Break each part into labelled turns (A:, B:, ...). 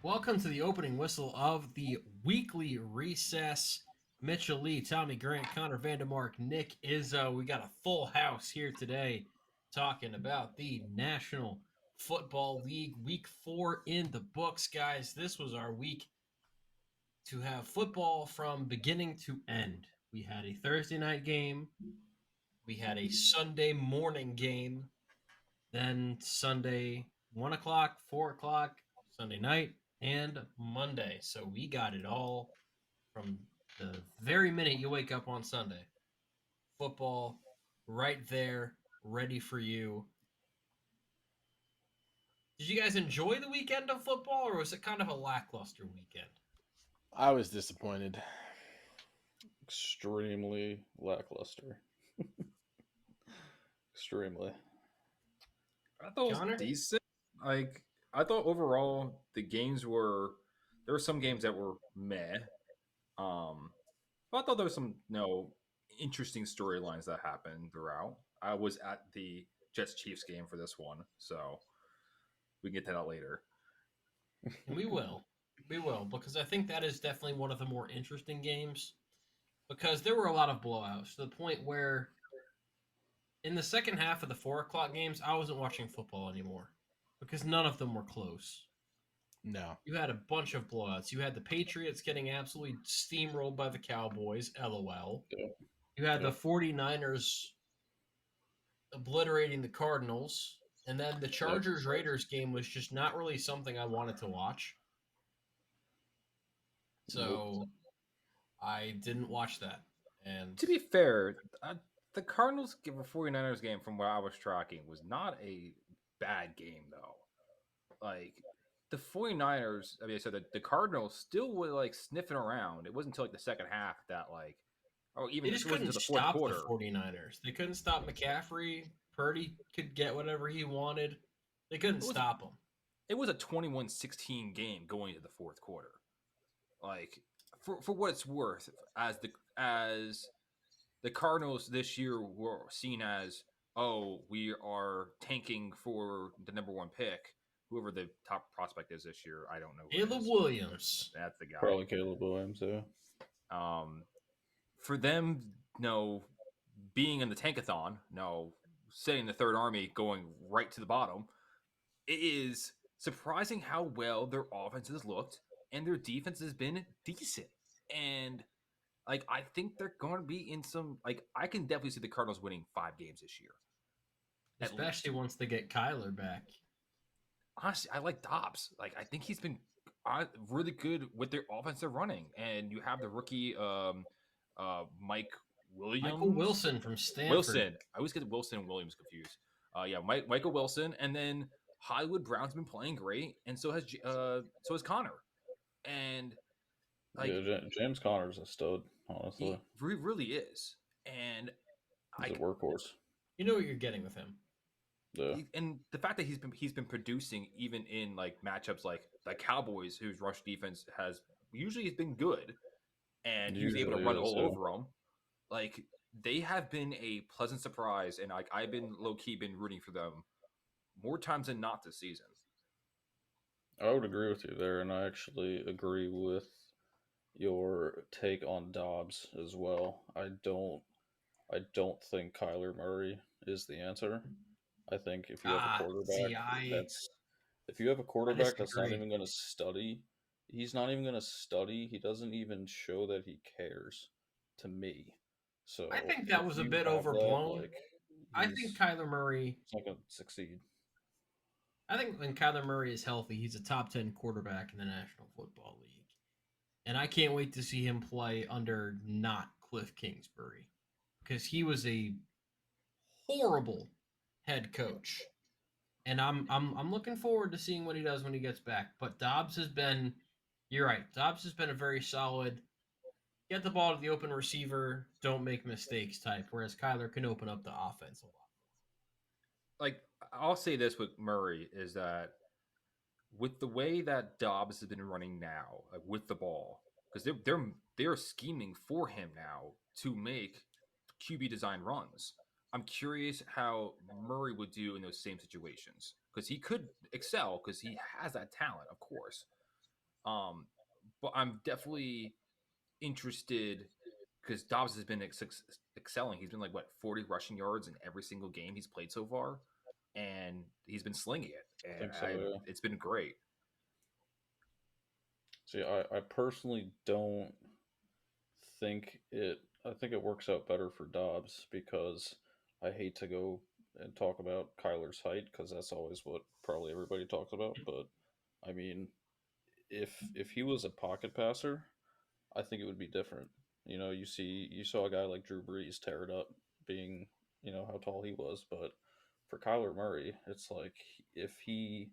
A: Welcome to the opening whistle of the weekly recess. Mitchell Lea, Tommy Grant, Connor VanDemark, Nick Izzo. We got a full house here today talking about the National Football League. Week 4 in the books, guys. This was our week to have football from beginning to end. We had a Thursday night game. We had a Sunday morning game. Then Sunday, 1 o'clock, 4 o'clock, Sunday night, and Monday. So we got it all from the very minute you wake up on Sunday. Football right there, ready for you. Did you guys enjoy the weekend of football, or was it kind of a lackluster weekend?
B: I was disappointed.
C: Extremely lackluster. Extremely.
D: I thought it
A: Connor?
D: was decent. I thought overall the games were there were some games that were meh. But I thought there was some interesting storylines that happened throughout. I was at the Jets Chiefs game for this one, so we can get to that later.
A: We will. We will, because I think that is definitely one of the more interesting games. Because there were a lot of blowouts to the point where in the second half of the 4 o'clock games, I wasn't watching football anymore because none of them were close.
B: No.
A: You had a bunch of blowouts. You had the Patriots getting absolutely steamrolled by the Cowboys, LOL.
C: Yeah.
A: You had the 49ers obliterating the Cardinals. And then the Chargers-Raiders game was just not really something I wanted to watch. So I didn't watch that. And
D: To be fair, the Cardinals give a 49ers game from what I was tracking was not a bad game though. Like the 49ers, I mean, so the Cardinals still were like sniffing around. It wasn't until like the second half that even
A: they just
D: it wasn't
A: couldn't
D: until the fourth
A: stop
D: quarter.
A: the 49ers. They couldn't stop McCaffrey. Purdy could get whatever he wanted. They couldn't stop him.
D: It was a 21-16 game going into the fourth quarter. Like for what it's worth, as the Cardinals this year were seen as, oh, we are tanking for the number one pick. Whoever the top prospect is this year, I don't know.
A: Caleb Williams.
D: That's the guy.
C: Probably Caleb Williams, yeah.
D: For them, being in the tankathon, setting the third army going right to the bottom, it is surprising how well their offense has looked and their defense has been decent. And I think they're going to be in some I can definitely see the Cardinals winning 5 games this year.
A: Especially once they get Kyler back.
D: Honestly, I like Dobbs. I think he's been really good with their offense they're running. And you have the rookie Mike Williams.
A: Michael Wilson from Stanford.
D: Wilson. I always get Wilson and Williams confused. Michael Wilson, and then Hollywood Brown's been playing great, and so has Connor. And
C: James Conner's a stud, honestly.
D: He really is. And
C: he's a workhorse.
A: You know what you're getting with him.
C: Yeah.
D: And the fact that he's been producing even in matchups like the Cowboys, whose rush defense has been good, and he was able to run all over them. They have been a pleasant surprise, and I've been low key been rooting for them more times than not this season.
C: I would agree with you there, and I actually agree with your take on Dobbs as well. I don't think Kyler Murray is the answer. I think if you have a quarterback that's not even going to study, he's not even going to study. He doesn't even show that he cares to me. So
A: I think that was a bit overblown. I think Kyler Murray
C: is not going to succeed.
A: I think when Kyler Murray is healthy, he's a top 10 quarterback in the National Football League. And I can't wait to see him play under not Cliff Kingsbury, because he was a horrible head coach. And I'm looking forward to seeing what he does when he gets back. But Dobbs has been, you're right, Dobbs has been a very solid, get the ball to the open receiver, don't make mistakes type, whereas Kyler can open up the offense a lot.
D: I'll say this with Murray is that with the way that Dobbs has been running now, with the ball, because they're scheming for him now to make QB design runs. I'm curious how Murray would do in those same situations, because he could excel because he has that talent, of course. Um, but I'm definitely interested because Dobbs has been excelling. He's been like what 40 rushing yards in every single game he's played so far, and he's been slinging it,
C: I
D: and
C: think so. Yeah.
D: it's been great.
C: See, I personally don't think it. I think it works out better for Dobbs because I hate to go and talk about Kyler's height because that's always what probably everybody talks about. But I mean, if he was a pocket passer, I think it would be different. You saw a guy like Drew Brees tear it up, being how tall he was, but for Kyler Murray, it's like if he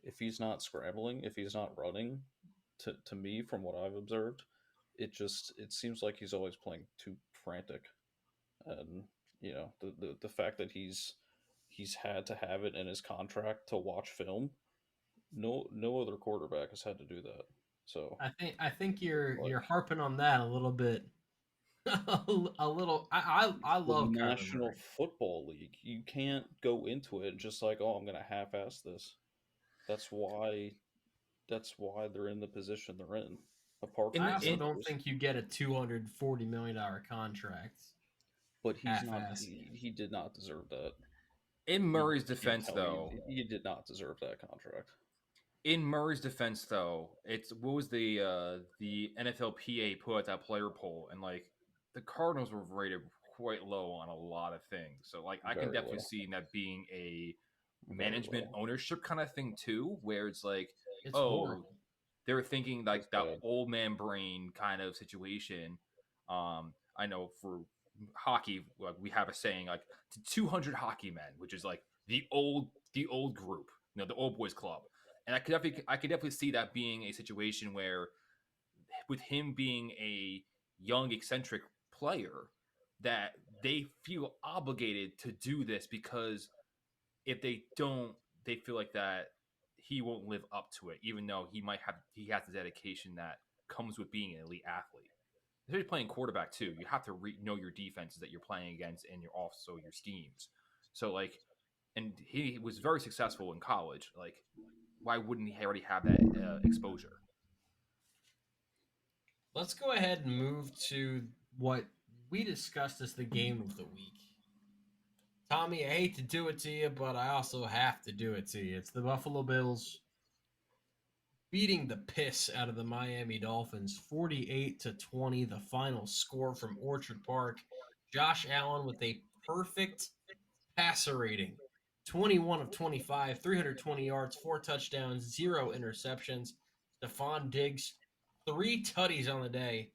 C: if he's not scrambling, if he's not running, to me from what I've observed, it seems like he's always playing too frantic, and the fact that he's had to have it in his contract to watch film. No other quarterback has had to do that. So
A: I think you're
C: like
A: harping on that a little bit. A little. I
C: the
A: love Kyler
C: National
A: Murray.
C: Football League, you can't go into it just like, oh, I'm gonna half-ass this. That's why they're in the position they're in. Apart from
A: I
C: the
A: also
D: In
A: don't
C: numbers,
A: think you get a $240 million contract
C: but he's not.
A: half-assed.
C: He did not deserve that.
D: in
C: You
D: Murray's
C: can't
D: defense,
C: tell me
D: though,
C: he did not deserve that contract.
D: it's what was the NFLPA put out that player poll, and like the Cardinals were rated quite low on a lot of things. So like I can
C: Very
D: definitely
C: low.
D: see that being a
C: Very
D: management
C: low.
D: ownership kind of thing too, where it's like,
A: It's
D: oh,
A: horrible.
D: they're thinking
C: It's
D: like that
C: bad.
D: old man brain kind of situation. I know for hockey, like we have a saying like to 200 hockey men, which is like the old group, the old boys club. And I could definitely see that being a situation where, with him being a young eccentric player, that they feel obligated to do this because if they don't, they feel like that he won't live up to it, even though he has the dedication that comes with being an elite athlete. Especially playing quarterback too, you have to know your defenses that you're playing against and also your schemes. So like, and he was very successful in college. Like, why wouldn't he already have that exposure?
A: Let's go ahead and move to what we discussed as the game of the week. Tommy, I hate to do it to you, but I also have to do it to you. It's the Buffalo Bills beating the piss out of the Miami Dolphins 48-20, the final score from Orchard Park. Josh Allen with a perfect passer rating. 21 of 25, 320 yards, 4 touchdowns, 0 interceptions. Stephon Diggs, 3 tutties on the day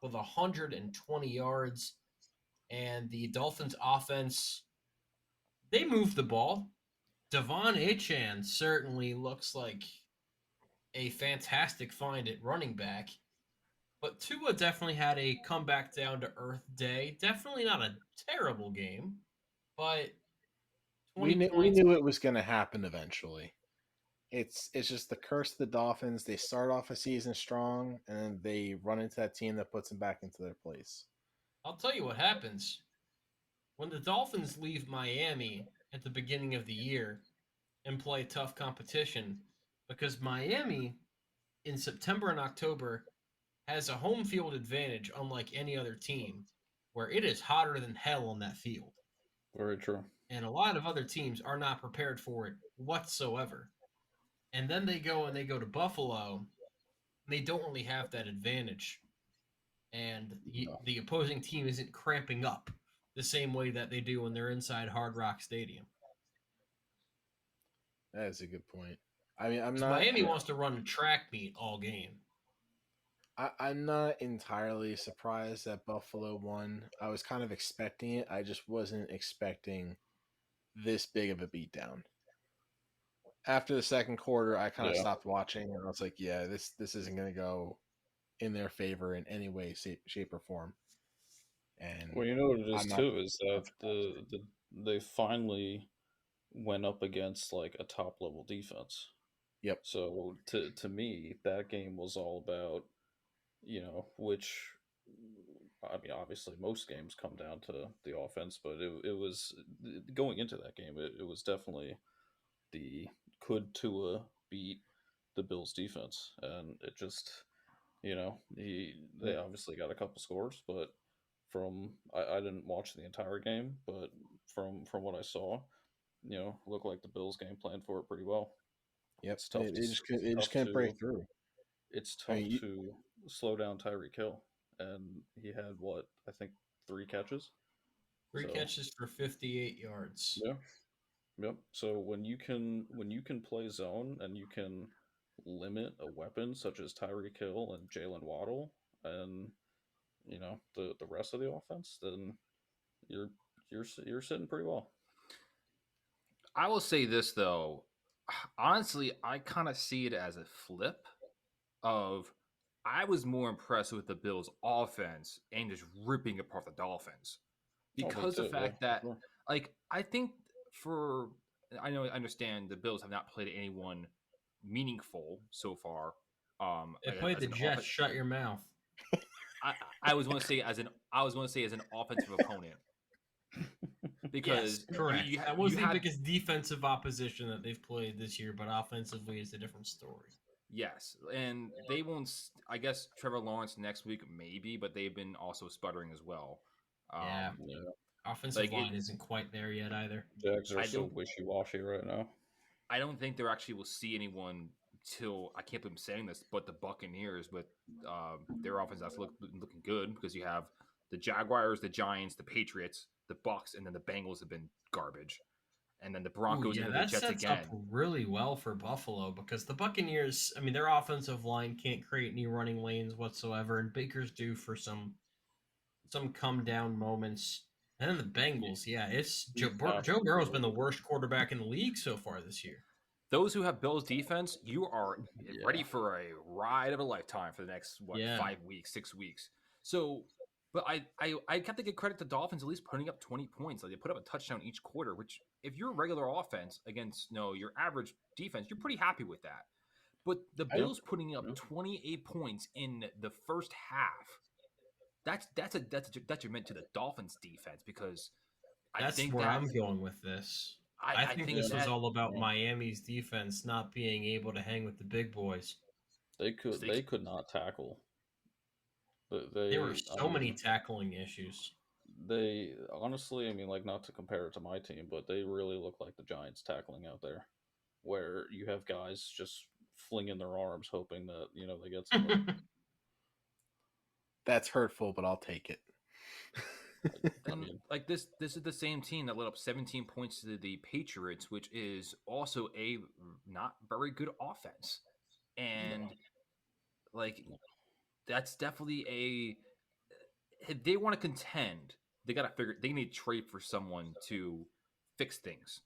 A: with 120 yards. And the Dolphins offense, they moved the ball. Devon Achan certainly looks like a fantastic find at running back. But Tua definitely had a comeback down to earth day. Definitely not a terrible game, but
B: We
A: 20
B: knew
A: points.
B: it was going to happen eventually. It's just the curse of the Dolphins. They start off a season strong, and then they run into that team that puts them back into their place.
A: I'll tell you what happens. When the Dolphins leave Miami at the beginning of the year and play tough competition, because Miami in September and October has a home field advantage unlike any other team, where it is hotter than hell on that field.
C: Very true.
A: And a lot of other teams are not prepared for it whatsoever. And then they go to Buffalo, and they don't really have that advantage. And
C: No.
A: the opposing team isn't cramping up the same way that they do when they're inside Hard Rock Stadium.
B: That is a good point. I mean, I'm
A: Because
B: not.
A: Miami wants to run a track meet all game.
B: I'm not entirely surprised that Buffalo won. I was kind of expecting it. I just wasn't expecting this big of a beatdown. After the second quarter, I kind of
C: Yeah.
B: stopped watching, and I was like, "Yeah, this isn't going to go in their favor in any way, shape, or form." And
C: Well, you know what it is
B: I'm not
C: too is that
B: not surprised.
C: they finally went up against like a top level defense.
B: Yep.
C: So to me, that game was all about, which I mean, obviously most games come down to the offense, but it was going into that game. It was definitely the could Tua beat the Bills defense, and it just they obviously got a couple scores, but I didn't watch the entire game, but from what I saw, looked like the Bills game planned for it pretty well.
B: Yep,
C: It's tough to
B: it just couldn't break through.
C: it's
B: I
C: tough
B: mean,
C: to slow down Tyreek Hill, and he had what I think 3 catches.
A: Three
C: So
A: catches for 58 yards.
C: yeah, yep. So when you can play zone and you can limit a weapon such as Tyreek Hill and Jalen Waddle and the rest of the offense, then you're you're sitting pretty well.
D: I will say this though, honestly, I kind of see it as a flip of I was more impressed with the Bills' offense and just ripping apart the Dolphins
C: Oh, me
D: because the
C: too. Yeah,
D: fact
C: for
D: that,
C: sure.
D: like, I think for I understand the Bills have not played anyone meaningful so far.
A: They played
D: As
A: the
D: an
A: Jets.
D: offense,
A: Shut your mouth.
D: I was going to say as an offensive opponent
A: Yes,
D: because
A: correct. That was
D: you
A: the
D: had
A: biggest defensive opposition that they've played this year, but offensively is a different story.
D: yes, and they won't. I guess Trevor Lawrence next week maybe, but they've been also sputtering as well.
A: Yeah,
C: Yeah,
A: offensive
D: Like it,
A: line isn't quite there yet either.
C: Jags are
D: I
C: so
D: don't.
C: wishy washy right now.
D: I don't think they actually will see anyone till I can't believe I'm saying this, but the Buccaneers with their offense that's looking good because you have the Jaguars, the Giants, the Patriots, the Bucks, and then the Bengals have been garbage, and then the
A: Ooh,
D: Broncos
A: yeah,
D: and then the
A: that
D: Jets
A: sets up
D: again.
A: really well for Buffalo because the Buccaneers, I mean, their offensive line can't create any running lanes whatsoever, and Baker's due for some come down moments. And then the Bengals, yeah, it's
C: He's
A: Joe Burrow's been the
C: absolutely
A: worst quarterback in the league so far this year.
D: Those who have Bills defense, you are ready
C: yeah.
D: for a ride of a lifetime for the next
A: Yeah.
D: 5 weeks, 6 weeks. So, but I have to give credit to Dolphins at least putting up 20 points. Like they put up a touchdown each quarter, which if you're a regular offense against your average defense, you're pretty happy with that. But the
B: I,
D: Bills putting up
C: Yeah.
D: 28 points in the first half, that's a detriment to the Dolphins defense because I
A: That's
D: think
A: where
D: that
A: I'm going with this.
D: I,
A: I
D: I
A: think
D: think
A: this was
D: that
A: all about
C: Yeah.
A: Miami's defense not being able to hang with the big boys.
C: They
D: they
C: could not tackle.
A: There were
C: I
A: so many
C: mean,
A: tackling issues.
C: they honestly, I mean, like not to compare it to my team, but they really look like the Giants tackling out there, where you have guys just flinging their arms, hoping that they get somebody.
B: that's hurtful, but I'll take it.
C: I
D: And
C: mean,
D: like this is the same team that let up 17 points to the Patriots, which is also a not very good offense. And like that's definitely if they want to contend, they got to figure they need to trade for someone to fix things.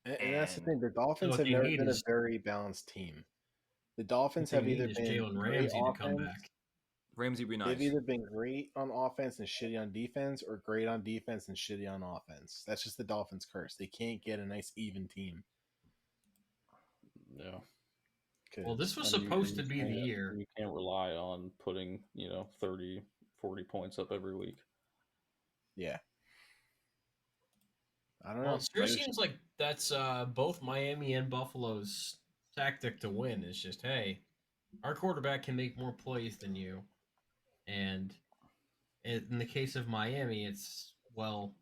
B: And that's the
D: And
B: thing. The
A: So
B: Dolphins
A: what
B: have
A: they
B: never
A: need
B: been a
A: is
B: very balanced team. The Dolphins
A: what they
B: have
A: need
B: either
A: is
B: been
A: Jalen
B: great
A: Ramsey to come
B: offense,
A: back.
D: Ramsey would be
B: they've
D: nice.
B: either been great on offense and shitty on defense, or great on defense and shitty on offense. That's just the Dolphins' curse. They can't get a nice even team.
C: yeah.
A: Well, this was
C: And
A: supposed to be the year.
C: you can't rely on putting 30, 40 points up every week.
B: Yeah. I don't
A: Well,
B: know.
A: it sure seems like that's both Miami and Buffalo's tactic to win. Is just, hey, our quarterback can make more plays than you, and in the case of Miami, it's well,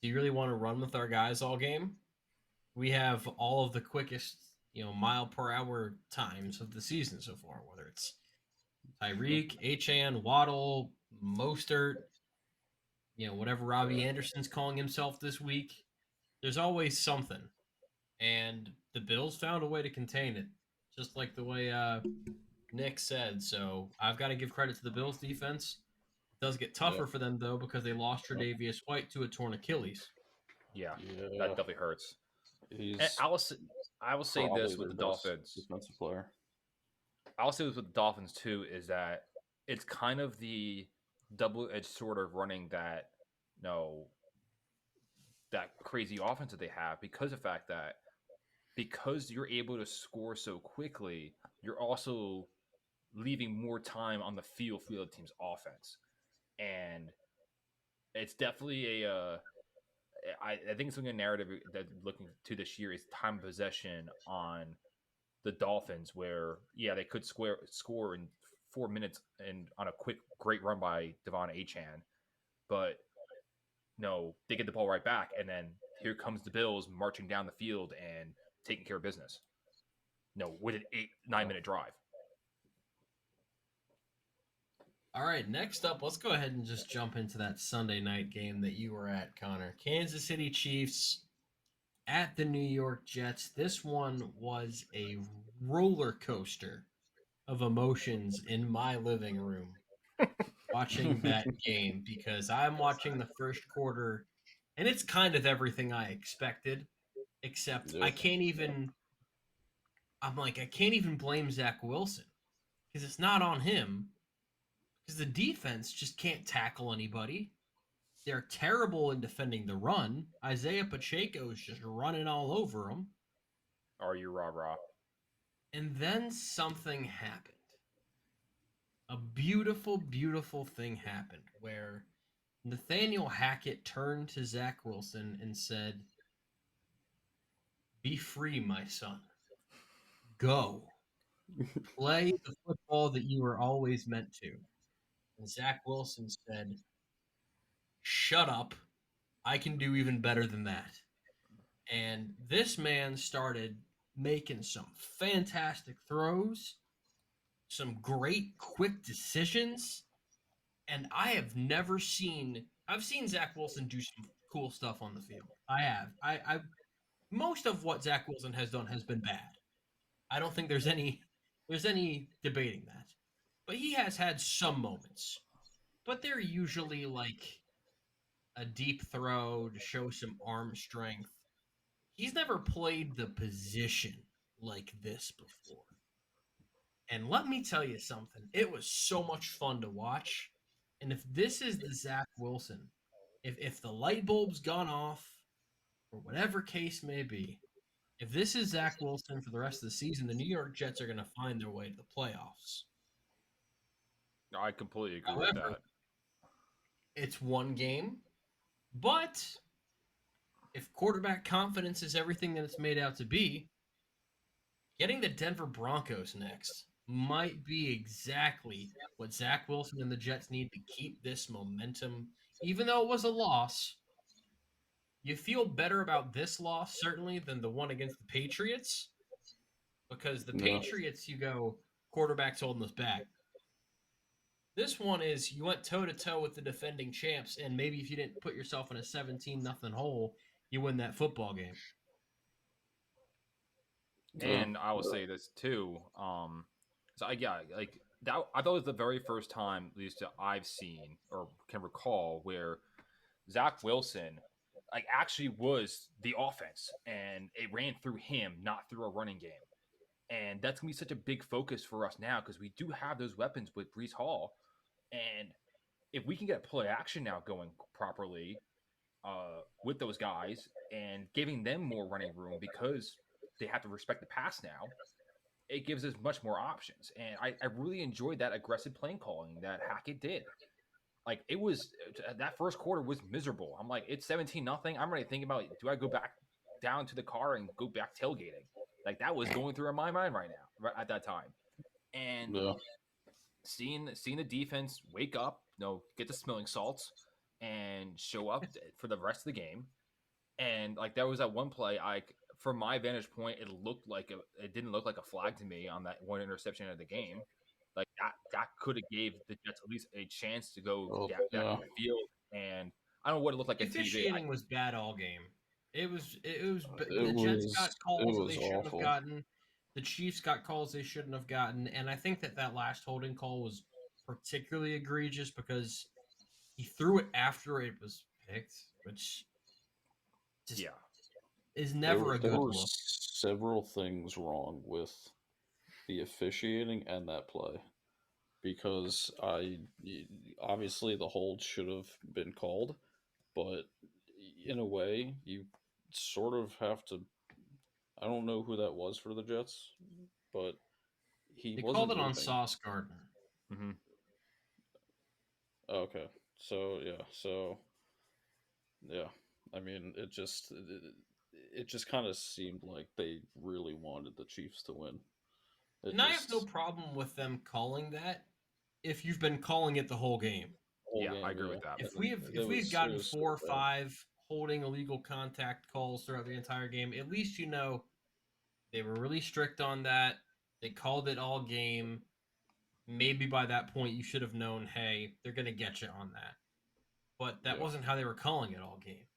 A: do you really want to run with our guys all game? We have all of the quickest, mile per hour times of the season so far. Whether it's Tyreek, Achan, Waddle, Mostert, whatever Robbie Anderson's calling himself this week. There's always something. And the Bills found a way to contain it, just like the way Nick said. So I've got to give credit to the Bills defense. It does get
C: Yeah.
A: tougher for them, though, because they lost Tre'Davious White to a torn Achilles.
D: Yeah, that
C: Yeah.
D: definitely hurts. And
C: He's
D: I will say
C: probably
D: this with
C: their
D: the
C: best
D: Dolphins.
C: defensive player.
D: I'll say this with the Dolphins too is that it's kind of the double-edged sword of running that that crazy offense that they have because of the fact that because you're able to score so quickly, you're also leaving more time on the field for the other team's offense, and it's definitely I think it's something a narrative that looking to this year is time of possession on the Dolphins, where they could score in 4 minutes and on a quick great run by Devon Achan, but no, they get the ball right back, and then here comes the Bills marching down the field and taking care of business. No, with an 9 minute drive.
A: All right, next up, let's go ahead and just jump into that Sunday night game that you were at, Connor. Kansas City Chiefs at the New York Jets. This one was a roller coaster of emotions in my living room watching that game because I'm watching the first quarter and it's kind of everything I expected, except
C: Yep.
A: I can't even blame Zach Wilson because it's not on him because the defense just can't tackle anybody. They're terrible in defending the run. Isaiah Pacheco is just running all over them.
D: Are you rah-rah?
A: And then something happened. A beautiful, beautiful thing happened where Nathaniel Hackett turned to Zach Wilson and said, "Be free, my son. Go. Play the football that you were always meant to." And Zach Wilson said, "Shut up. I can do even better than that." And this man started making some fantastic throws, some great quick decisions, and I've seen Zach Wilson do some cool stuff on the field. I have. I most of what Zach Wilson has done has been bad. I don't think there's any debating that. But he has had some moments. But they're usually like a deep throw to show some arm strength. He's never played the position like this before. And let me tell you something. It was so much fun to watch. And if this is the Zach Wilson, if the light bulb's gone off, or whatever case may be, if this is Zach Wilson for the rest of the season, the New York Jets are going to find their way to the playoffs.
D: I completely agree with
A: However,
D: that.
A: it's one game, but if quarterback confidence is everything that it's made out to be, getting the Denver Broncos next might be exactly what Zach Wilson and the Jets need to keep this momentum. Even though it was a loss, you feel better about this loss, certainly, than the one against the Patriots. Because the Patriots, you go, quarterback's holding us back. This one is you went toe-to-toe with the defending champs, and maybe if you didn't put yourself in a 17-0 hole, you win that football game.
D: And I will say this too. Like that. I thought it was the very first time, at least I've seen or can recall, where Zach Wilson like actually was the offense, and it ran through him, not through a running game. And that's gonna be such a big focus for us now because we do have those weapons with Brees Hall, and if we can get play action now going properly with those guys and giving them more running room because they have to respect the pass now, it gives us much more options. And I really enjoyed that aggressive playing calling that Hackett did. Like it was that first quarter was miserable. I'm like, it's 17-0. I'm already thinking about, do I go back down to the car and go back tailgating? Like that was going through my mind right now, right at that time. And seeing the defense wake up, get the smelling salts and show up for the rest of the game. And like there was that one play, from my vantage point, it didn't look like a flag to me on that one interception of the game. Like that could have gave the Jets at least a chance to go down the field. And I don't know what it looked like on TV.
A: Officiating was bad all game. The Jets got calls they shouldn't have gotten. The Chiefs got calls they shouldn't have gotten, and I think that last holding call was particularly egregious because he threw it after it was picked, which just is never a good look.
C: There were several things wrong with the officiating and that play because obviously the hold should have been called, but in a way you sort of have to. I don't know who that was for the Jets, but
A: they called it on Sauce Gardner.
D: Mm-hmm.
C: Okay, so I mean, it just kind of seemed like they really wanted the Chiefs to win It
A: And I have no
C: just
A: problem with them calling that if you've been calling it the whole game.
C: whole
D: Yeah,
C: game.
D: I agree with that.
A: If we've
C: It
A: gotten
C: was
A: 4 or
C: so bad.
A: 5 holding illegal contact calls throughout the entire game, at least you know they were really strict on that. They called it all game. Maybe by that point you should have known, hey, they're gonna get you on that. But that
C: Yeah.
A: wasn't how they were calling it all game.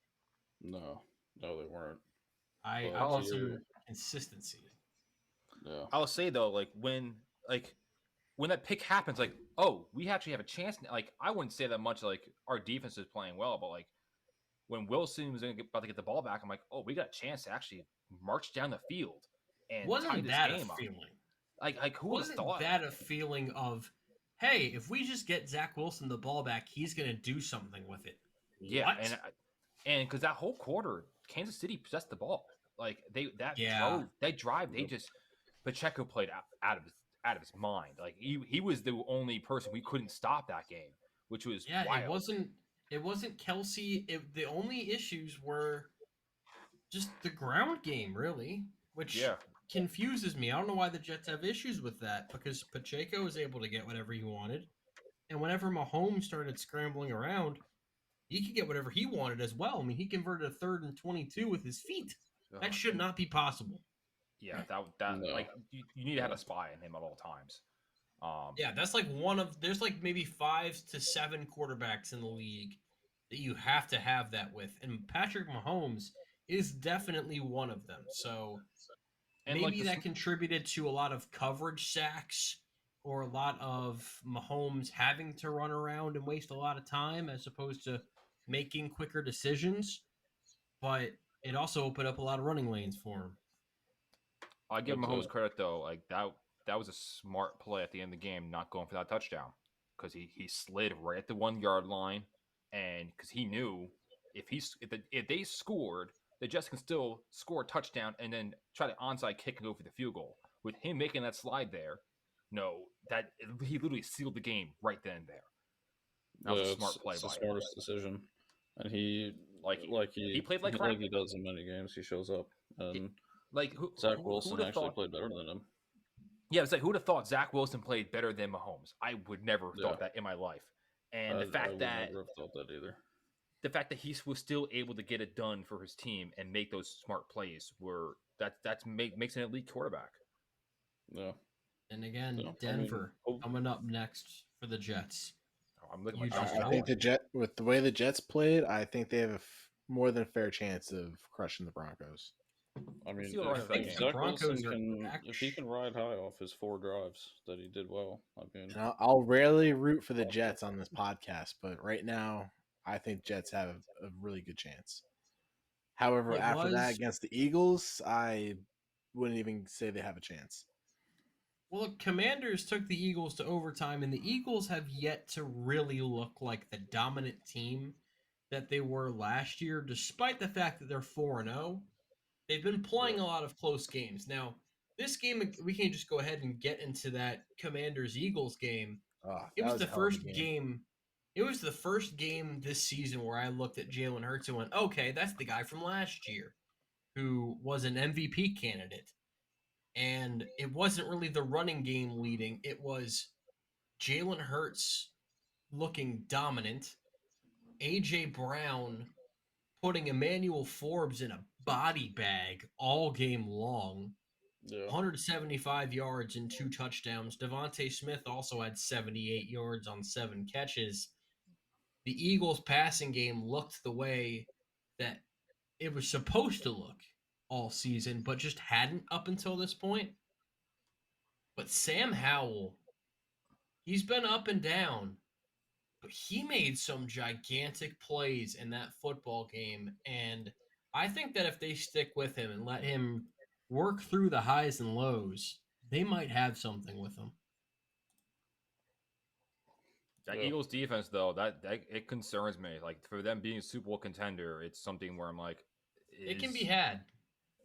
C: No, no, they weren't.
A: I
C: But
A: want
C: you're
A: some consistency.
C: yeah,
D: I'll say though, like when that pick happens, like, oh, we actually have a chance. Like, I wouldn't say that much. Like, our defense is playing well, but like when Wilson was about to get the ball back, I'm like, oh, we got a chance to actually march down the field and tie
A: Wasn't
D: this
A: that a
D: game up.
A: feeling?
D: Like who would have
A: Wasn't
D: thought?
A: that a feeling of, hey, if we just get Zach Wilson the ball back, he's gonna do something with it?
D: Yeah,
A: What?
D: and because that whole quarter, Kansas City possessed the ball. Like
A: Yeah.
D: they just Pacheco played out of his mind. Like he was the only person we couldn't stop that game, which was
A: Yeah,
D: wild.
A: it wasn't Kelsey. The only issues were just the ground game, really, which
D: Yeah,
A: confuses me. I don't know why the Jets have issues with that because Pacheco was able to get whatever he wanted, and whenever Mahomes started scrambling around, he could get whatever he wanted as well. I mean, he converted a 3rd and 22 with his feet. That should not be possible.
D: yeah. That
C: No.
D: like you need to have a spy in him at all times.
A: Yeah, that's like there's like maybe 5 to 7 quarterbacks in the league that you have to have that with, and Patrick Mahomes is definitely one of them. So
D: And
A: maybe
D: like
A: that contributed to a lot of coverage sacks or a lot of Mahomes having to run around and waste a lot of time as opposed to making quicker decisions. But it also opened up a lot of running lanes for him.
D: I give
C: It
D: Mahomes
C: did.
D: credit though. Like that was a smart play at the end of the game, not going for that touchdown because he slid right at the 1 yard line, and because he knew if they scored, the Jets can still score a touchdown and then try to onside kick and go for the field goal. With him making that slide there, no, that he literally sealed the game right then and there. That was a smart play
C: it's the
D: by him.
C: smartest decision, and he
D: He played like crap.
C: like he does in many games. He shows up, and
D: Like
C: Zach
D: who
C: Wilson
D: would have
C: actually
D: thought?
C: played better than him.
D: Yeah, it's like who would have thought Zach Wilson played better than Mahomes? I would never have
C: Yeah.
D: thought that in my life. And
C: I
D: the fact
C: would
D: that
C: never have thought that either.
D: he was still able to get it done for his team and make those smart plays makes an elite quarterback.
C: Yeah.
A: And again,
C: So,
A: Denver
C: I mean,
A: coming up next for the Jets.
D: Oh, I'm looking
A: You
D: at my
A: just
B: I
A: know
B: think
A: it.
B: with the way the Jets played, I think they have a more than fair chance of crushing the Broncos.
C: I mean,
D: see what
C: if,
D: I think
C: if
D: the
C: Zach Wilson
A: Broncos are
C: can, if he can ride high off his 4 drives that he did well, I mean,
B: And I'll rarely root for the Jets on this podcast, but right now, I think Jets have a really good chance. However,
A: It
B: after that
A: was
B: against the Eagles, I wouldn't even say they have a chance.
A: well, the Commanders took the Eagles to overtime, and the Eagles have yet to really look like the dominant team that they were last year, despite the fact that they're 4-0. They've been playing a lot of close games. Now, this game, we can just go ahead and get into that Commanders Eagles game.
B: Oh,
A: It
B: that
A: was the
B: a hell of a
A: first game. It was the first game this season where I looked at Jalen Hurts and went, okay, that's the guy from last year who was an MVP candidate. And it wasn't really the running game leading, it was Jalen Hurts looking dominant, A.J. Brown putting Emmanuel Forbes in a body bag all game long.
C: yeah.
A: 175 yards and 2 touchdowns. Devontae Smith also had 78 yards on 7 catches. The Eagles' passing game looked the way that it was supposed to look all season, but just hadn't up until this point. But Sam Howell, he's been up and down, but he made some gigantic plays in that football game. And I think that if they stick with him and let him work through the highs and lows, they might have something with him.
D: That
C: Yeah.
D: Eagles defense, though, that it concerns me. Like for them being a Super Bowl contender, it's something where I'm like,
A: It can be had.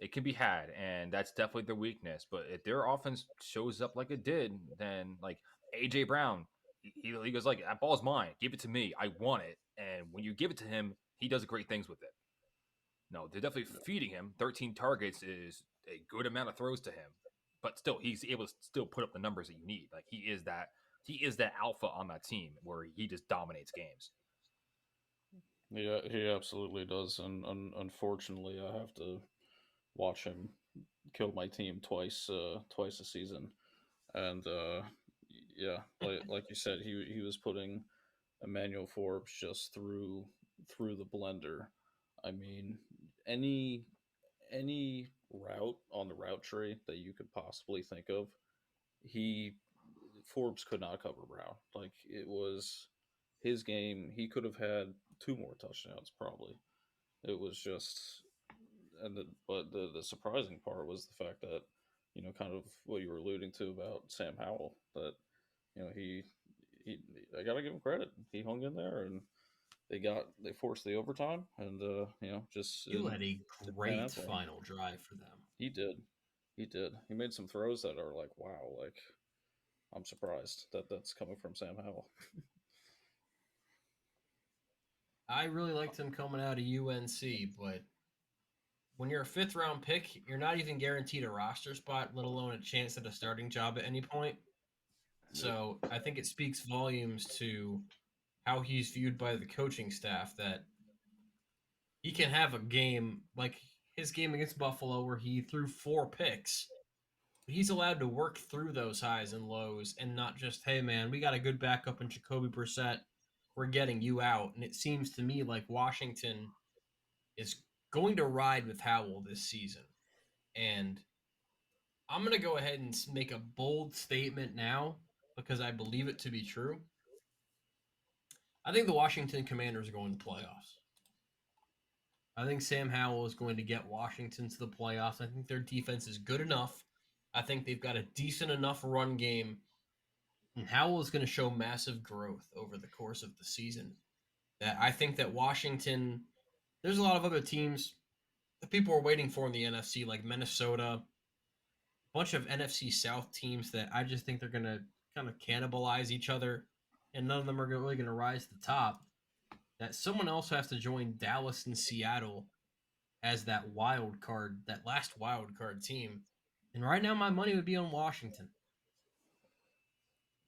D: It can be had, and that's definitely their weakness. But if their offense shows up like it did, then like AJ Brown, he goes like, that ball's mine. Give it to me. I want it. And when you give it to him, he does great things with it. No, they're definitely feeding him. 13 targets is a good amount of throws to him. but still, he's able to still put up the numbers that you need. Like he is that alpha on that team where he just dominates games.
C: Yeah, he absolutely does, and unfortunately, I have to watch him kill my team twice a season, and yeah, like you said, he was putting Emmanuel Forbes just through the blender. I mean, any any route on the route tree that you could possibly think of, he Forbes could not cover Brown. Like it was his game. He could have had two more touchdowns probably. It was just, but the surprising part was the fact that kind of what you were alluding to about Sam Howell, that he I gotta give him credit. He hung in there and they forced the overtime and just
A: You had a
C: didn't pan
A: great
C: out for him.
A: final drive for them.
C: He did. He did. He made some throws that are like, wow, like I'm surprised that that's coming from Sam Howell.
A: I really liked him coming out of UNC, but when you're a fifth round pick, you're not even guaranteed a roster spot, let alone a chance at a starting job at any point. So I think it speaks volumes to how he's viewed by the coaching staff, that he can have a game like his game against Buffalo where he threw 4 picks. He's allowed to work through those highs and lows and not just, hey, man, we got a good backup in Jacoby Brissett. We're getting you out. And it seems to me like Washington is going to ride with Howell this season. And I'm going to go ahead and make a bold statement now because I believe it to be true. I think the Washington Commanders are going to playoffs. I think Sam Howell is going to get Washington to the playoffs. I think their defense is good enough. I think they've got a decent enough run game. And Howell is going to show massive growth over the course of the season. That I think that Washington, there's a lot of other teams that people are waiting for in the NFC, like Minnesota, a bunch of NFC South teams that I just think they're going to kind of cannibalize each other, and none of them are really going to rise to the top. That someone else has to join Dallas and Seattle as that wild card, that last wild card team. And right now, my money would be on Washington.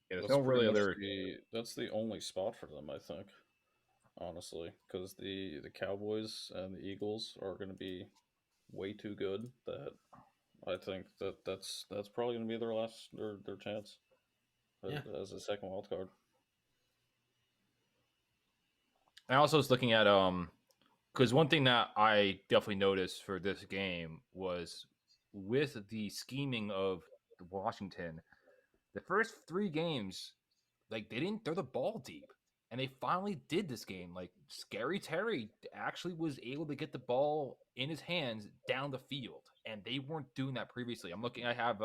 D: Yeah, there's
C: That's
D: no
C: pretty
D: really
C: much
D: other.
C: that's the only spot for them, I think, honestly, because the Cowboys and the Eagles are going to be way too good that I think that's probably going to be their last their chance
A: Yeah.
C: as a second wild card.
D: I also was looking at because one thing that I definitely noticed for this game was with the scheming of Washington, the first 3 games, like they didn't throw the ball deep, and they finally did this game. Like Scary Terry actually was able to get the ball in his hands down the field, and they weren't doing that previously. I'm looking. I have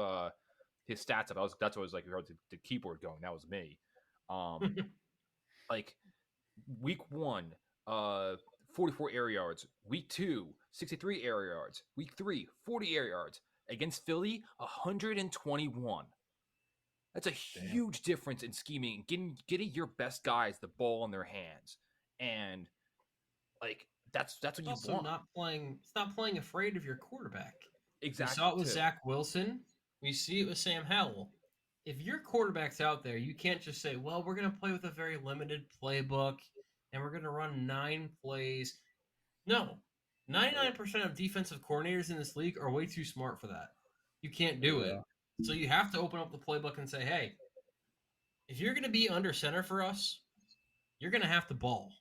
D: his stats up. That's what I was like. You heard the keyboard going. That was me. Like week 1, 44 air yards. Week 2, 63 air yards. Week 3, 40 air yards. Against Philly, 121. That's a huge difference in scheming and getting your best guys the ball in their hands. And like that's what you
A: also
D: want.
A: It's not playing afraid of your quarterback.
D: Exactly.
A: We saw it with
D: too.
A: Zach Wilson. We see it with Sam Howell. If your quarterback's out there, you can't just say, well, we're going to play with a very limited playbook and we're going to run 9 plays. No. 99% of defensive coordinators in this league are way too smart for that. You can't do it. So you have to open up the playbook and say, hey, if you're going to be under center for us, you're going to have to ball.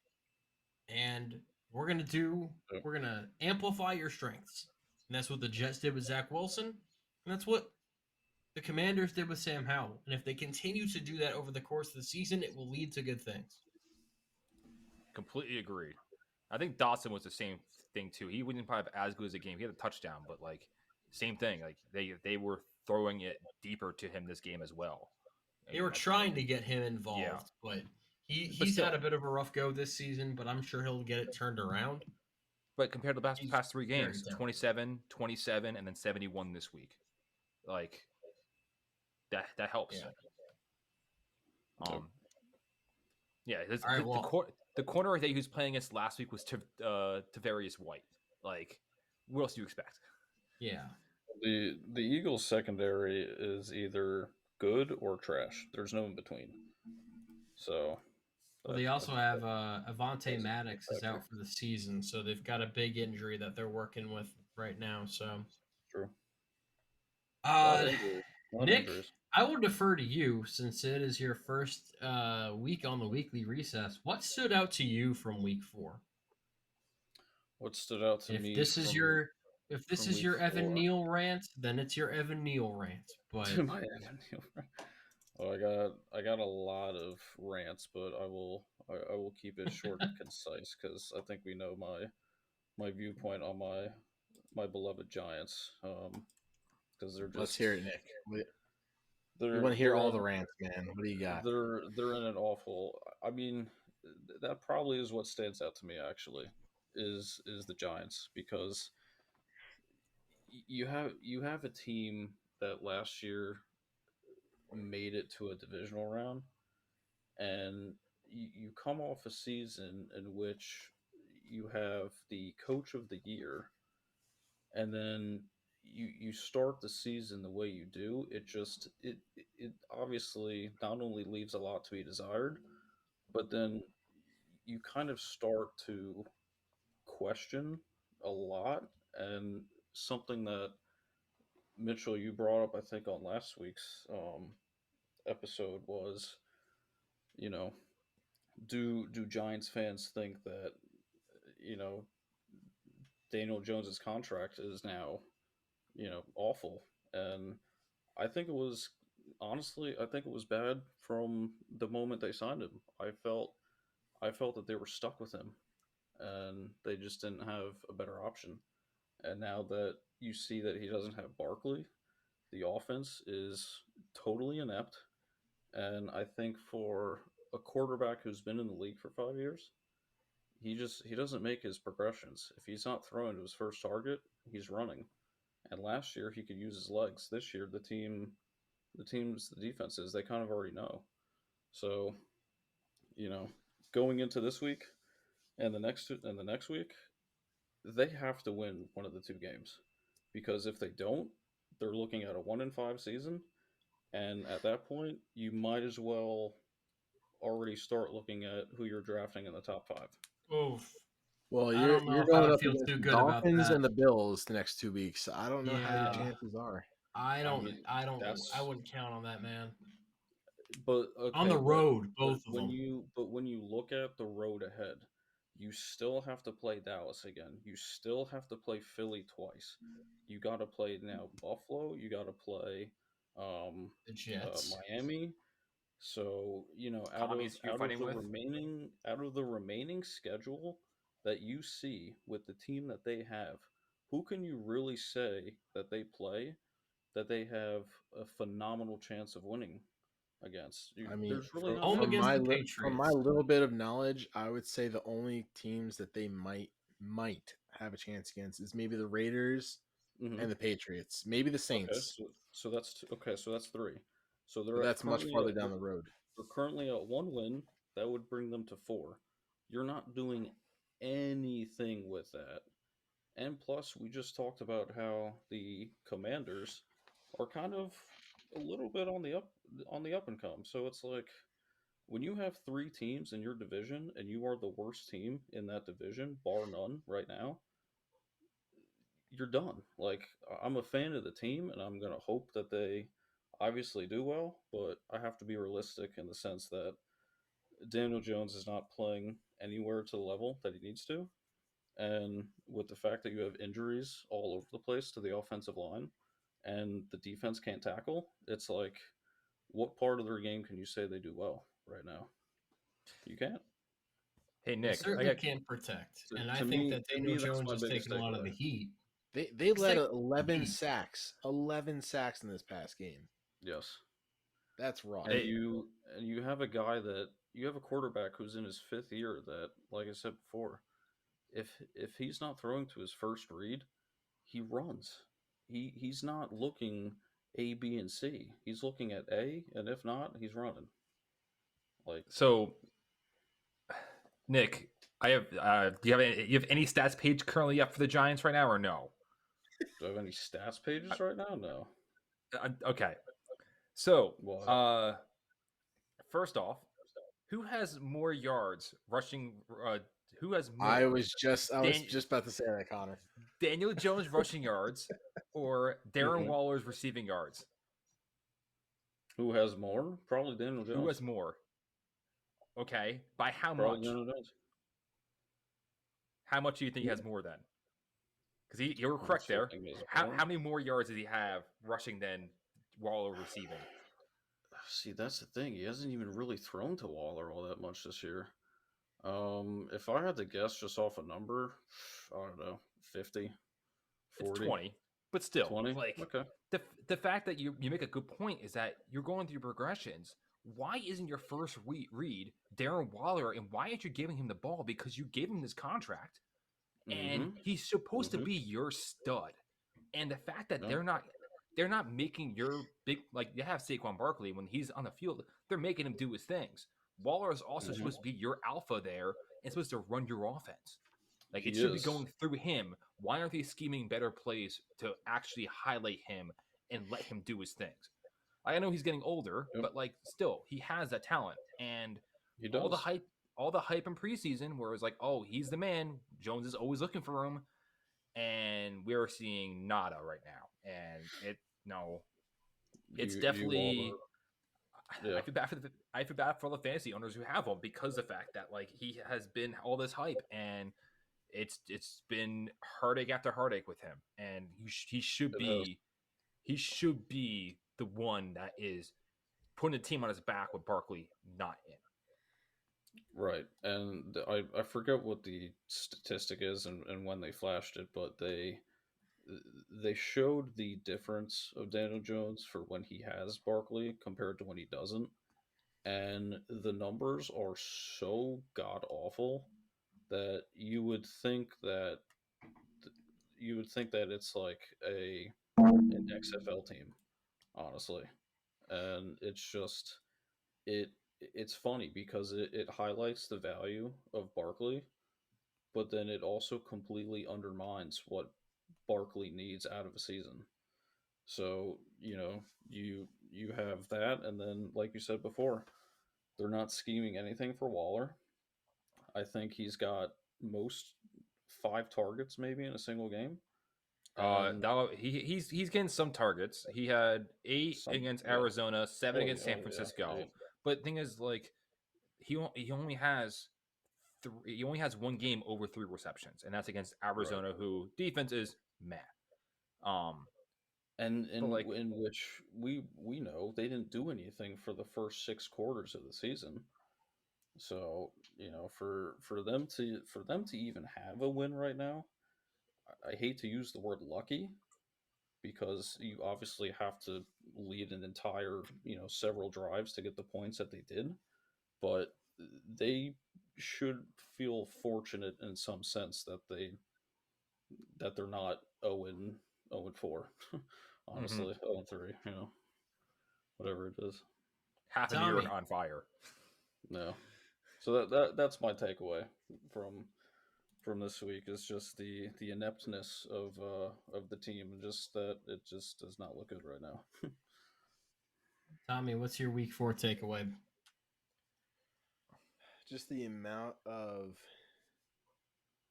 A: And we're going to amplify your strengths. And that's what the Jets did with Zach Wilson. And that's what the Commanders did with Sam Howell. And if they continue to do that over the course of the season, it will lead to good things.
D: Completely agreed. I think Dotson was the same thing too. He wouldn't probably have as good as a game. He had a touchdown, but like same thing. Like they were throwing it deeper to him this game as well.
A: They were trying to get him involved, but he's had a bit of a rough go this season, but I'm sure he'll get it turned around.
D: But compared to the past 3 games, 27, 27, and then 71 this week. Like that helps.
A: Yeah.
D: The corner that he was playing against last week was Tavarius White. Like, what else do you expect?
A: Yeah.
C: The Eagles secondary is either good or trash. There's no in between. So
A: Well, they
C: I
A: also
C: think
A: have Avante
C: that's a
A: Maddox is
C: factor.
A: out for the season, so they've got a big injury that they're working with right now. So,
C: True. A lot
A: uh,
C: of injuries. A lot of
A: Nick,
C: injuries.
A: I will defer to you since it is your first week on the weekly recess. What stood out to you from week 4?
C: What stood out to
A: If
C: me
A: this is your if this is
C: week
A: your Evan
C: 4?
A: Neal rant, then it's your Evan Neal rant. But
C: To my Oh, I got a lot of rants, but I will keep it short and concise because I think we know my viewpoint on my beloved Giants. Because they're
B: Let's
C: just
B: hear it, Nick. We want to hear
C: they're
B: all the
C: in
B: rants, man. What do you got?
C: they're in an awful. I mean, that probably is what stands out to me actually is the Giants because you have a team that last year made it to a divisional round, and you come off a season in which you have the coach of the year, and then you start the season the way you do. It obviously not only leaves a lot to be desired, but then you kind of start to question a lot, and something that Mitchell, you brought up, I think, on last week's episode was, you know, do Giants fans think that, you know, Daniel Jones's contract is now, awful? And I think it was honestly, I think it was bad from the moment they signed him. I felt that they were stuck with him, and they just didn't have a better option. And now that you see that he doesn't have Barkley, the offense is totally inept. And I think for a quarterback who's been in the league for 5 years, he doesn't make his progressions. If he's not throwing to his first target, he's running. And last year he could use his legs. This year the defenses, they kind of already know. So, you know, going into this week and the next week, they have to win one of the two games. Because if they don't, they're looking at a 1-5 season, and at that point, you might as well already start looking at who you're drafting in the top 5.
A: oof,
B: Well,
A: I don't know
B: you're
A: if I
B: going
A: would
B: up
A: feel
B: against
A: too
B: the
A: good about
B: Dolphins
A: that.
B: and the Bills the next 2 weeks. I don't know how your
A: Yeah,
B: chances are.
A: I
C: I
A: don't,
C: mean,
A: I don't, I
C: that's
A: wouldn't count on that, man.
C: but
A: On
C: okay,
A: the road,
C: but
A: both of them.
C: when you look at the road ahead, you still have to play Dallas again. You still have to play Philly twice. You got to play now Buffalo. You got to play um,
A: The Jets.
C: Miami. So
D: Commies you're fighting with.
C: out of the remaining schedule that you see with the team that they have, who can you really say that they play that they have a phenomenal chance of winning against?
B: I mean,
C: There's really not
A: Home
C: that
A: against
C: many.
A: the
B: from my
A: Patriots.
B: little bit of knowledge, I would say the only teams that they might have a chance against is maybe the Raiders
C: Hmm.
B: and the Patriots, maybe the
C: Okay,
B: Saints,
C: so that's three. So
B: but that's much farther down the road.
C: they're currently at one win. That would bring them to four. You're not doing anything with that. And plus, we just talked about how the Commanders are kind of a little bit on the up and come. So it's like when you have three teams in your division and you are the worst team in that division, bar none, right now, you're done. Like I'm a fan of the team, and I'm gonna hope that they obviously do well, but I have to be realistic in the sense that Daniel Jones is not playing anywhere to the level that he needs to. And with the fact that you have injuries all over the place to the offensive line and the defense can't tackle, it's like, what part of their game can you say they do well right now? You can't.
D: Hey
A: They
D: Nick, I
A: certainly
D: got
A: can't protect, and I
C: To
A: think
C: me,
A: that Daniel
C: that's
A: Jones
C: my
A: has
C: biggest
A: taken a lot of
C: takeaway.
A: the heat.
B: They
A: He's
B: led
A: taken
B: 11
A: heat.
B: sacks, 11 sacks in this past game.
C: Yes,
B: That's rough.
C: and
D: hey
C: you have a guy that you have a quarterback who's in his fifth year that, like I said before, if he's not throwing to his first read, he runs. He's not looking A, B, and C. He's looking at A, and if not, he's running. Like
D: so Nick, I have do you have any stats page currently up for the Giants right now or no?
C: Do I have any stats pages right now? No.
D: Okay. So,
C: What?
D: first off, who has more yards rushing? Who has
B: I
D: more?
B: was just
D: Dan-
B: about to say that, Connor.
D: Daniel Jones rushing yards or Darren Waller's receiving yards?
C: Who has more? Probably Daniel
D: Who has
C: Jones.
D: more? Okay. By how
C: Probably
D: much?
C: Daniel Jones.
D: How much do you think he has more then? Because you were
C: How
D: correct
C: much do you
D: there.
C: think he has
D: How
C: more?
D: many more yards does he have rushing than Waller receiving?
C: See, that's the thing. He hasn't even really thrown to Waller all that much this year. If I had to guess just off a number, I don't know, 50,
D: It's
C: 40,
D: 20, but still,
C: 20.
D: like
C: Okay.
D: the fact that you make a good point is that you're going through progressions. Why isn't your first read Darren Waller, and why aren't you giving him the ball? Because you gave him this contract, and
C: Mm-hmm.
D: he's supposed to
C: Mm-hmm.
D: be your stud. And the fact that
C: No.
D: they're not making your big, like you have Saquon Barkley when he's on the field, they're making him do his things. Waller is also
C: Mm-hmm.
D: supposed to be your alpha there and supposed to run your offense. Like it
C: He
D: should be
C: is.
D: going through him. Why aren't they scheming better plays to actually highlight him and let him do his things? I know he's getting older,
C: Yep.
D: but like still, he has that talent. And
C: He
D: all the
C: does.
D: hype, all the hype in preseason, where it's like, oh, he's the man. Jones is always looking for him, and we're seeing nada right now. And it's
C: You
D: definitely.
C: are. Yeah.
D: I feel bad for all the fantasy owners who have him because of the fact that like he has been all this hype and it's been heartache after heartache with him, and
C: It has.
D: he should be the one that is putting the team on his back with Barkley not in.
C: Right. And I forget what the statistic is and when they flashed it, but they showed the difference of Daniel Jones for when he has Barkley compared to when he doesn't. And the numbers are so god awful that you would think that it's like an XFL team, honestly. And it it's funny because it highlights the value of Barkley, but then it also completely undermines what Barkley needs out of a season. So, you have that, and then like you said before, they're not scheming anything for Waller. I think he's got most 5 targets maybe in a single game. And
D: He's getting some targets. He had 8
C: some,
D: against
C: yeah.
D: Arizona, 7 against San
C: Yeah,
D: Francisco.
C: 8.
D: But the thing is, like he only has three. He only has one game over 3 receptions, and that's against
C: Right.
D: Arizona, who defense is meh. Um,
C: And
D: but like
C: in which we know they didn't do anything for the first 6 quarters of the season. So, for them to even have a win right now, I hate to use the word lucky because you obviously have to lead an entire, several drives to get the points that they did, but they should feel fortunate in some sense that they're not 0-4.
D: mhm,
C: Honestly, 0-3, whatever it is.
D: half of New York
A: Tommy,
D: on fire.
C: No. So that's my takeaway from from this week is just the ineptness of the team and just that it just does not look good right now.
A: Tommy, what's your week 4 takeaway?
B: Just the amount of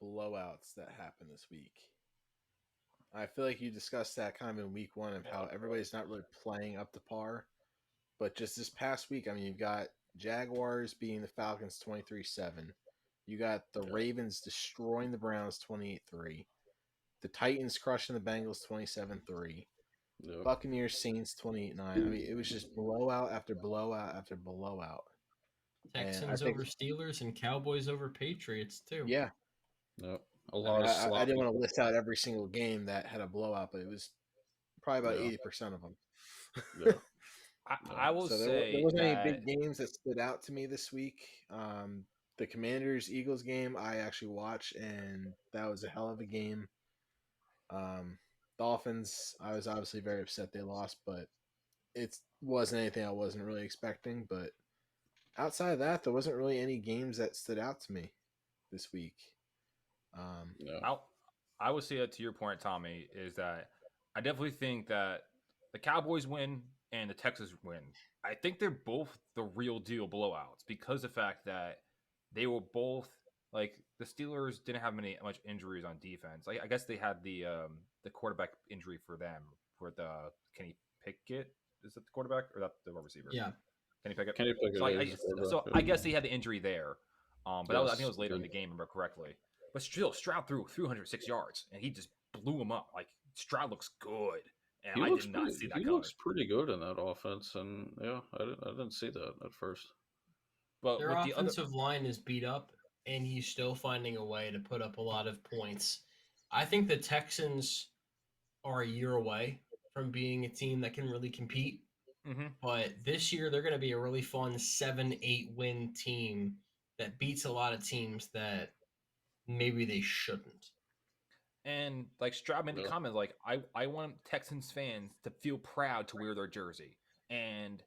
B: blowouts that happened this week. I feel like you discussed that kind of in week 1 of how everybody's not really playing up to par. But just this past week, I mean, you've got Jaguars beating the Falcons 23-7. You got the
C: Yeah.
B: Ravens destroying the Browns 28-3. The Titans crushing the Bengals 27-3.
C: Yep.
B: Buccaneers Saints 28-9. I mean, it was just blowout after blowout after blowout. And I
A: Texans
B: think,
A: over Steelers and Cowboys over Patriots too.
B: yeah,
C: Yep. A
B: I mean,
C: lot of
B: I didn't
C: sloppy.
B: want to list out every single game that had a blowout, but it was probably about
C: Yeah.
B: 80% of them.
C: Yeah.
D: I
C: Yeah.
D: will
B: So there
D: say
B: wasn't any
D: that
B: big games that stood out to me this week. The Commanders Eagles game I actually watched, and that was a hell of a game. Dolphins, I was obviously very upset they lost, but it wasn't anything I wasn't really expecting. But outside of that, there wasn't really any games that stood out to me this week.
C: Yeah.
D: I'll I would say that to your point, Tommy, is that I definitely think that the Cowboys win and the Texans win. I think they're both the real deal blowouts because of the fact that they were both like the Steelers didn't have much injuries on defense. I guess they had the quarterback injury for them for the Kenny Pickett. Is that the quarterback or that the wide receiver?
A: Yeah.
D: Kenny Pickett.
C: Kenny Pickett
D: So
C: is the quarterback.
D: I guess they had the injury there. But that was, I think it
C: Yes,
D: was later in
C: good.
D: the game, if I remember correctly. But still, Stroud threw 306 yards, and he just blew him up. Like Stroud looks good, and I did not see that
C: He
D: coming.
C: looks pretty good in that offense, and yeah, I didn't see that at first.
D: But
A: Their
D: with the other,
A: offensive line is beat up, and he's still finding a way to put up a lot of points. I think the Texans are a year away from being a team that can really compete.
D: Mhm.
A: But this year, they're going to be a really fun 7-8 win team that beats a lot of teams that maybe they shouldn't.
D: and like Stroud made the
C: Yeah.
D: comment, like I want Texans fans to feel proud to wear their jersey, and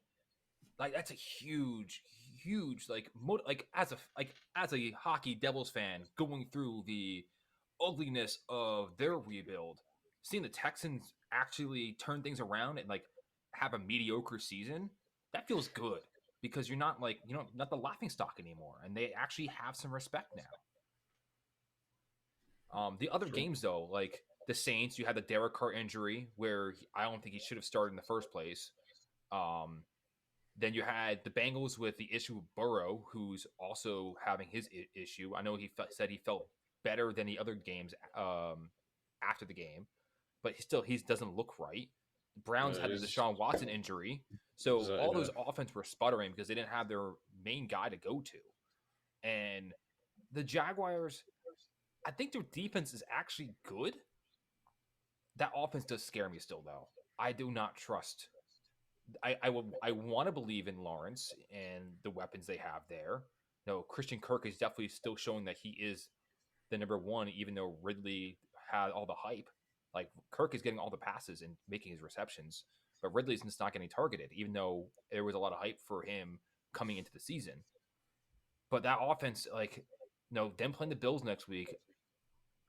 D: like that's a huge like as a hockey Devils fan going through the ugliness of their rebuild, seeing the Texans actually turn things around and like have a mediocre season, that feels good because you're not like not the laughing stock anymore, and they actually have some respect now. The other
C: Sure.
D: games though, like the Saints, you had the Derek Carr injury where I don't think he should have started in the first place. Um, Then you had the Bengals with the issue with Burrow, who's also having his issue. I know said he felt better than the other games after the game, but he doesn't look right. Browns
C: Yeah,
D: had the
C: he's
D: Deshaun Watson injury, so all
C: yeah.
D: those offense were sputtering because they didn't have their main guy to go to. And the Jaguars, I think their defense is actually good. That offense does scare me still, though. I do not trust I want to believe in Lawrence and the weapons they have there. No, Christian Kirk is definitely still showing that he is the number one, even though Ridley had all the hype. Like Kirk is getting all the passes and making his receptions, but Ridley's just not getting targeted, even though there was a lot of hype for him coming into the season. But that offense, like, them playing the Bills next week,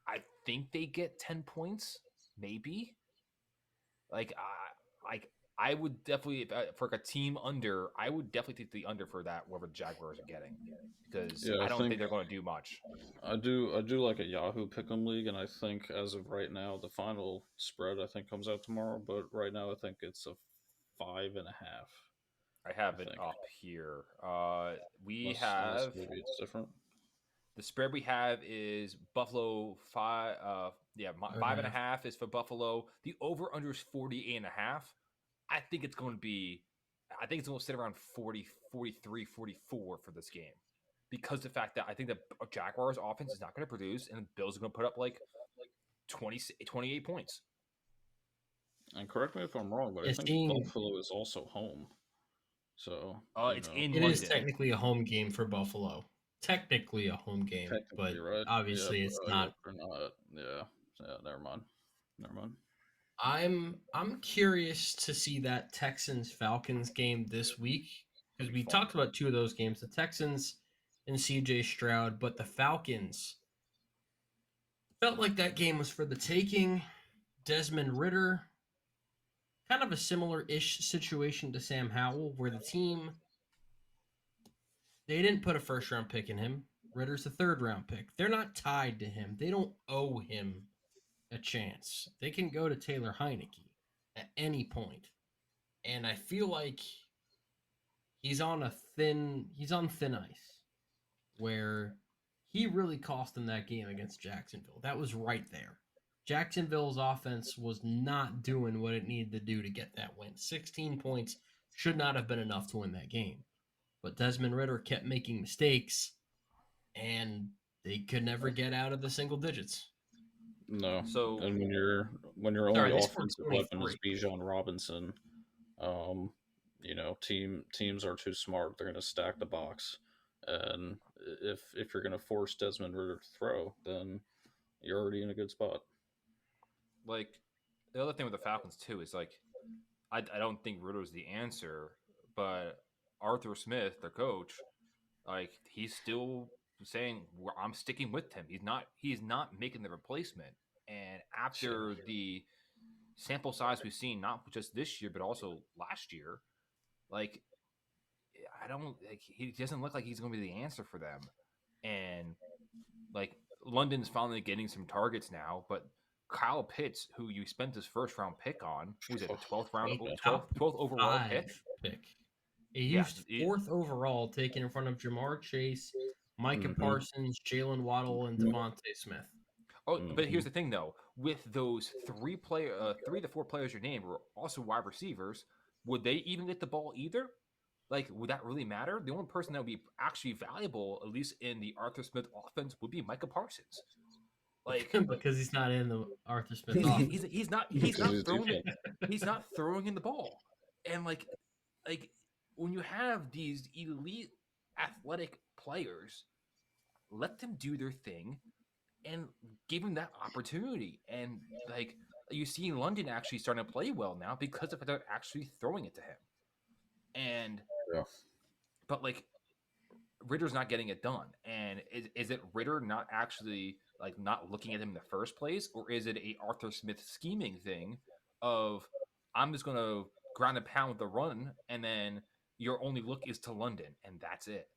D: I think they get 10 points, maybe. Like, I would definitely for a team under. I would definitely take the under for that. Whatever the Jaguars are getting, because
C: Yeah,
D: I
C: I
D: don't
C: think
D: think they're going to do much.
C: I do like a Yahoo Pick'em league, and I think as of right now, the final spread I think comes out tomorrow. But right now, I think it's a 5.5.
D: I have
C: I
D: it
C: think.
D: up here. We
C: Unless
D: have
C: maybe it's different.
D: the spread we have is Buffalo 5. Yeah, 5.5 is for Buffalo. The over under is 48.5. I think it's going to be. I think it's going to sit around 40, 43, 44 for this game. Because the fact that I think the Jaguars offense is not going to produce, and the Bills are going to put up like 28 points.
C: And correct me if I'm wrong, but I think Buffalo is also home. So
D: It's in
A: It
D: London.
A: is technically a home game for Buffalo. Technically a home game, but
C: right.
A: obviously it's not.
C: They're not. Yeah. Never mind.
A: I'm curious to see that Texans Falcons game this week because we
C: Fun.
A: talked about two of those games, the Texans and CJ Stroud, but the Falcons felt like that game was for the taking. Desmond Ritter, kind of a similar-ish situation to Sam Howell, where the team they didn't put a first-round pick in him. Ritter's a third-round pick. They're not tied to him. They don't owe him a chance. They can go to Taylor Heineke at any point. And I feel like he's on thin ice where he really cost them that game against Jacksonville. That was right there. Jacksonville's offense was not doing what it needed to do to get that win. 16 points should not have been enough to win that game. But Desmond Ritter kept making mistakes, and they could never get out of the single digits.
C: No.
D: So
C: and when your only offensive weapon is Bijan Robinson, teams are too smart. They're going to stack the box, and if you're going to force Desmond Ritter to throw, then you're already in a good spot.
D: Like the other thing with the Falcons too is like I don't think Ritter's the answer, but Arthur Smith, their coach, like he's still saying I'm sticking with him. He's not making the replacement, And after the sample size we've seen, not just this year but also last year, like I don't like he doesn't look like he's going to be the answer for them. And like London's finally getting some targets now, but Kyle Pitts, who you spent his first round pick on, was it the 12th round,
A: A
D: 12th overall pick?
A: pick. He
D: Yeah,
A: used fourth overall, taken in front of Jamar Chase, Micah Parsons, Jalen Waddle, and Devontae Smith.
D: Oh, but here's the thing though: with those three to four players you named were also wide receivers. Would they even get the ball either? Like, would that really matter? The only person that would be actually valuable, at least in the Arthur Smith offense, would be Micah Parsons. Like,
A: because he's not in the Arthur Smith
D: he's,
A: offense.
D: he's not throwing in the ball, and like when you have these elite athletic players, let them do their thing and give him that opportunity. And like you see London actually starting to play well now because of they're actually throwing it to him. And but like Ritter's not getting it done. And is it Ritter not actually like not looking at him in the first place, or is it a Arthur Smith scheming thing of I'm just gonna ground and pound with the run, and then your only look is to London, and that's it.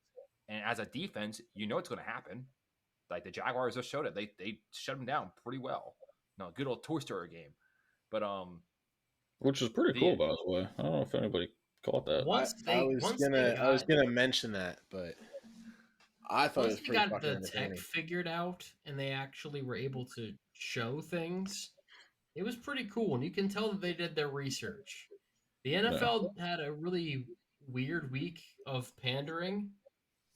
D: And as a defense, you know it's gonna happen. Like the Jaguars just showed it. They shut him down pretty well. No, good old Toy Story game. But
C: which is pretty cool, by the way. I don't know if anybody caught that.
B: I was gonna mention that, but I thought it was pretty
A: got
B: fucking
A: the tech
B: entertaining.
A: figured out and they actually were able to show things. It was pretty cool, and you can tell that they did their research. The NFL had a really weird week of pandering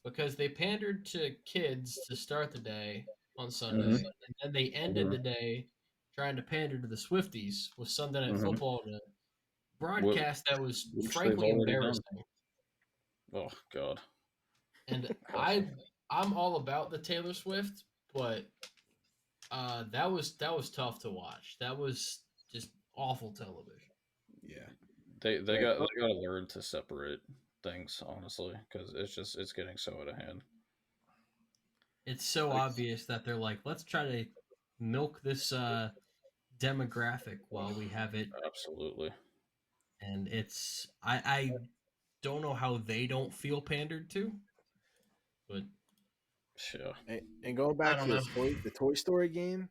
A: because they pandered to kids to start the day on Sunday, and then they ended the day trying to pander to the Swifties with Sunday Night Football in a broadcast that was frankly embarrassing.
C: Oh God!
A: And I'm all about the Taylor Swift, but that was tough to watch. That was just awful television.
B: Yeah,
C: they got to learn to separate things, honestly, because it's getting so out of hand.
A: It's so obvious that they're like, let's try to milk this demographic while we have it.
C: Absolutely.
A: And it's I don't know how they don't feel pandered to, but
B: yeah. And going back to the Toy Story game,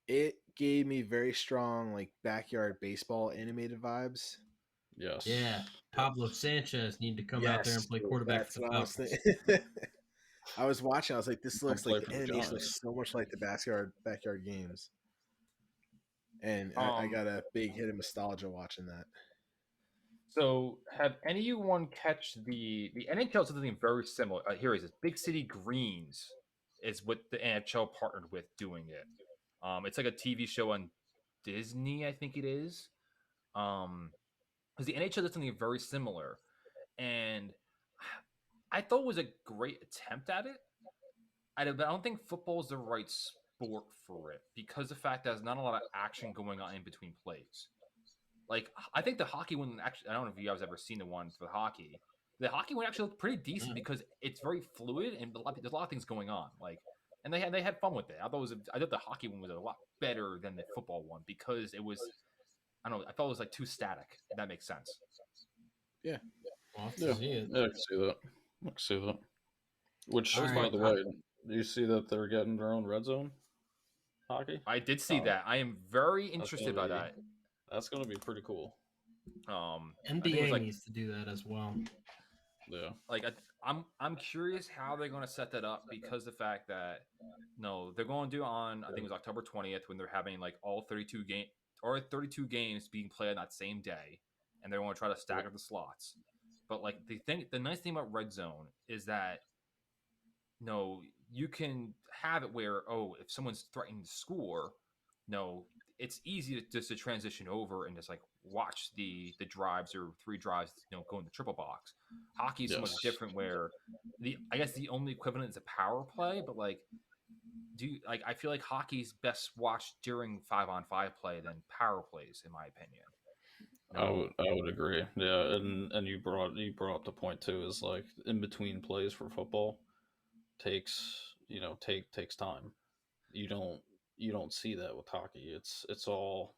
B: it gave me very strong like backyard baseball animated vibes.
C: Yes.
A: Yeah. Pablo Sanchez need to come out there and play quarterback for the Falcons.
B: I was watching. I was like, this looks like the animation looks so much like the backyard games. And I got a big hit of nostalgia watching that.
D: So, have anyone catch the NHL is something very similar? Here is it. Big City Greens is what the NHL partnered with doing it. It's like a TV show on Disney, I think it is. Because the NHL did something very similar, and I thought it was a great attempt at it. I don't think football is the right sport for it because of the fact that there's not a lot of action going on in between plays. Like, I think the hockey one actually, I don't know if you guys have ever seen the one for the hockey. The hockey one actually looked pretty decent because it's very fluid and there's a lot of things going on. Like, and they had fun with it. I thought the hockey one was a lot better than the football one because it was, I don't know, I felt it was like too static. If that makes sense.
B: Yeah.
C: I can see that. I can see that. Which, by the way, do you see that they're getting their own red zone hockey?
D: I did see that. I am very interested by that.
C: That's going to be pretty cool.
A: NBA needs to do that as well.
C: Yeah.
D: Like I'm curious how they're going to set that up because the fact that they're going to do on I think it was October 20th when they're having like all 32 games being played on that same day, and they're going to try to stagger the slots. But like the nice thing about red zone is that you can have it where if someone's threatening to score, it's easy to transition over and just like watch the drives or three drives, go in the triple box. Hockey is so much different where I guess the only equivalent is a power play, but like I feel like hockey's best watched during 5-on-5 play than power plays, in my opinion.
C: I would agree. Yeah, and you brought up the point too, is like in between plays for football takes time. You don't you don't see that with hockey. It's all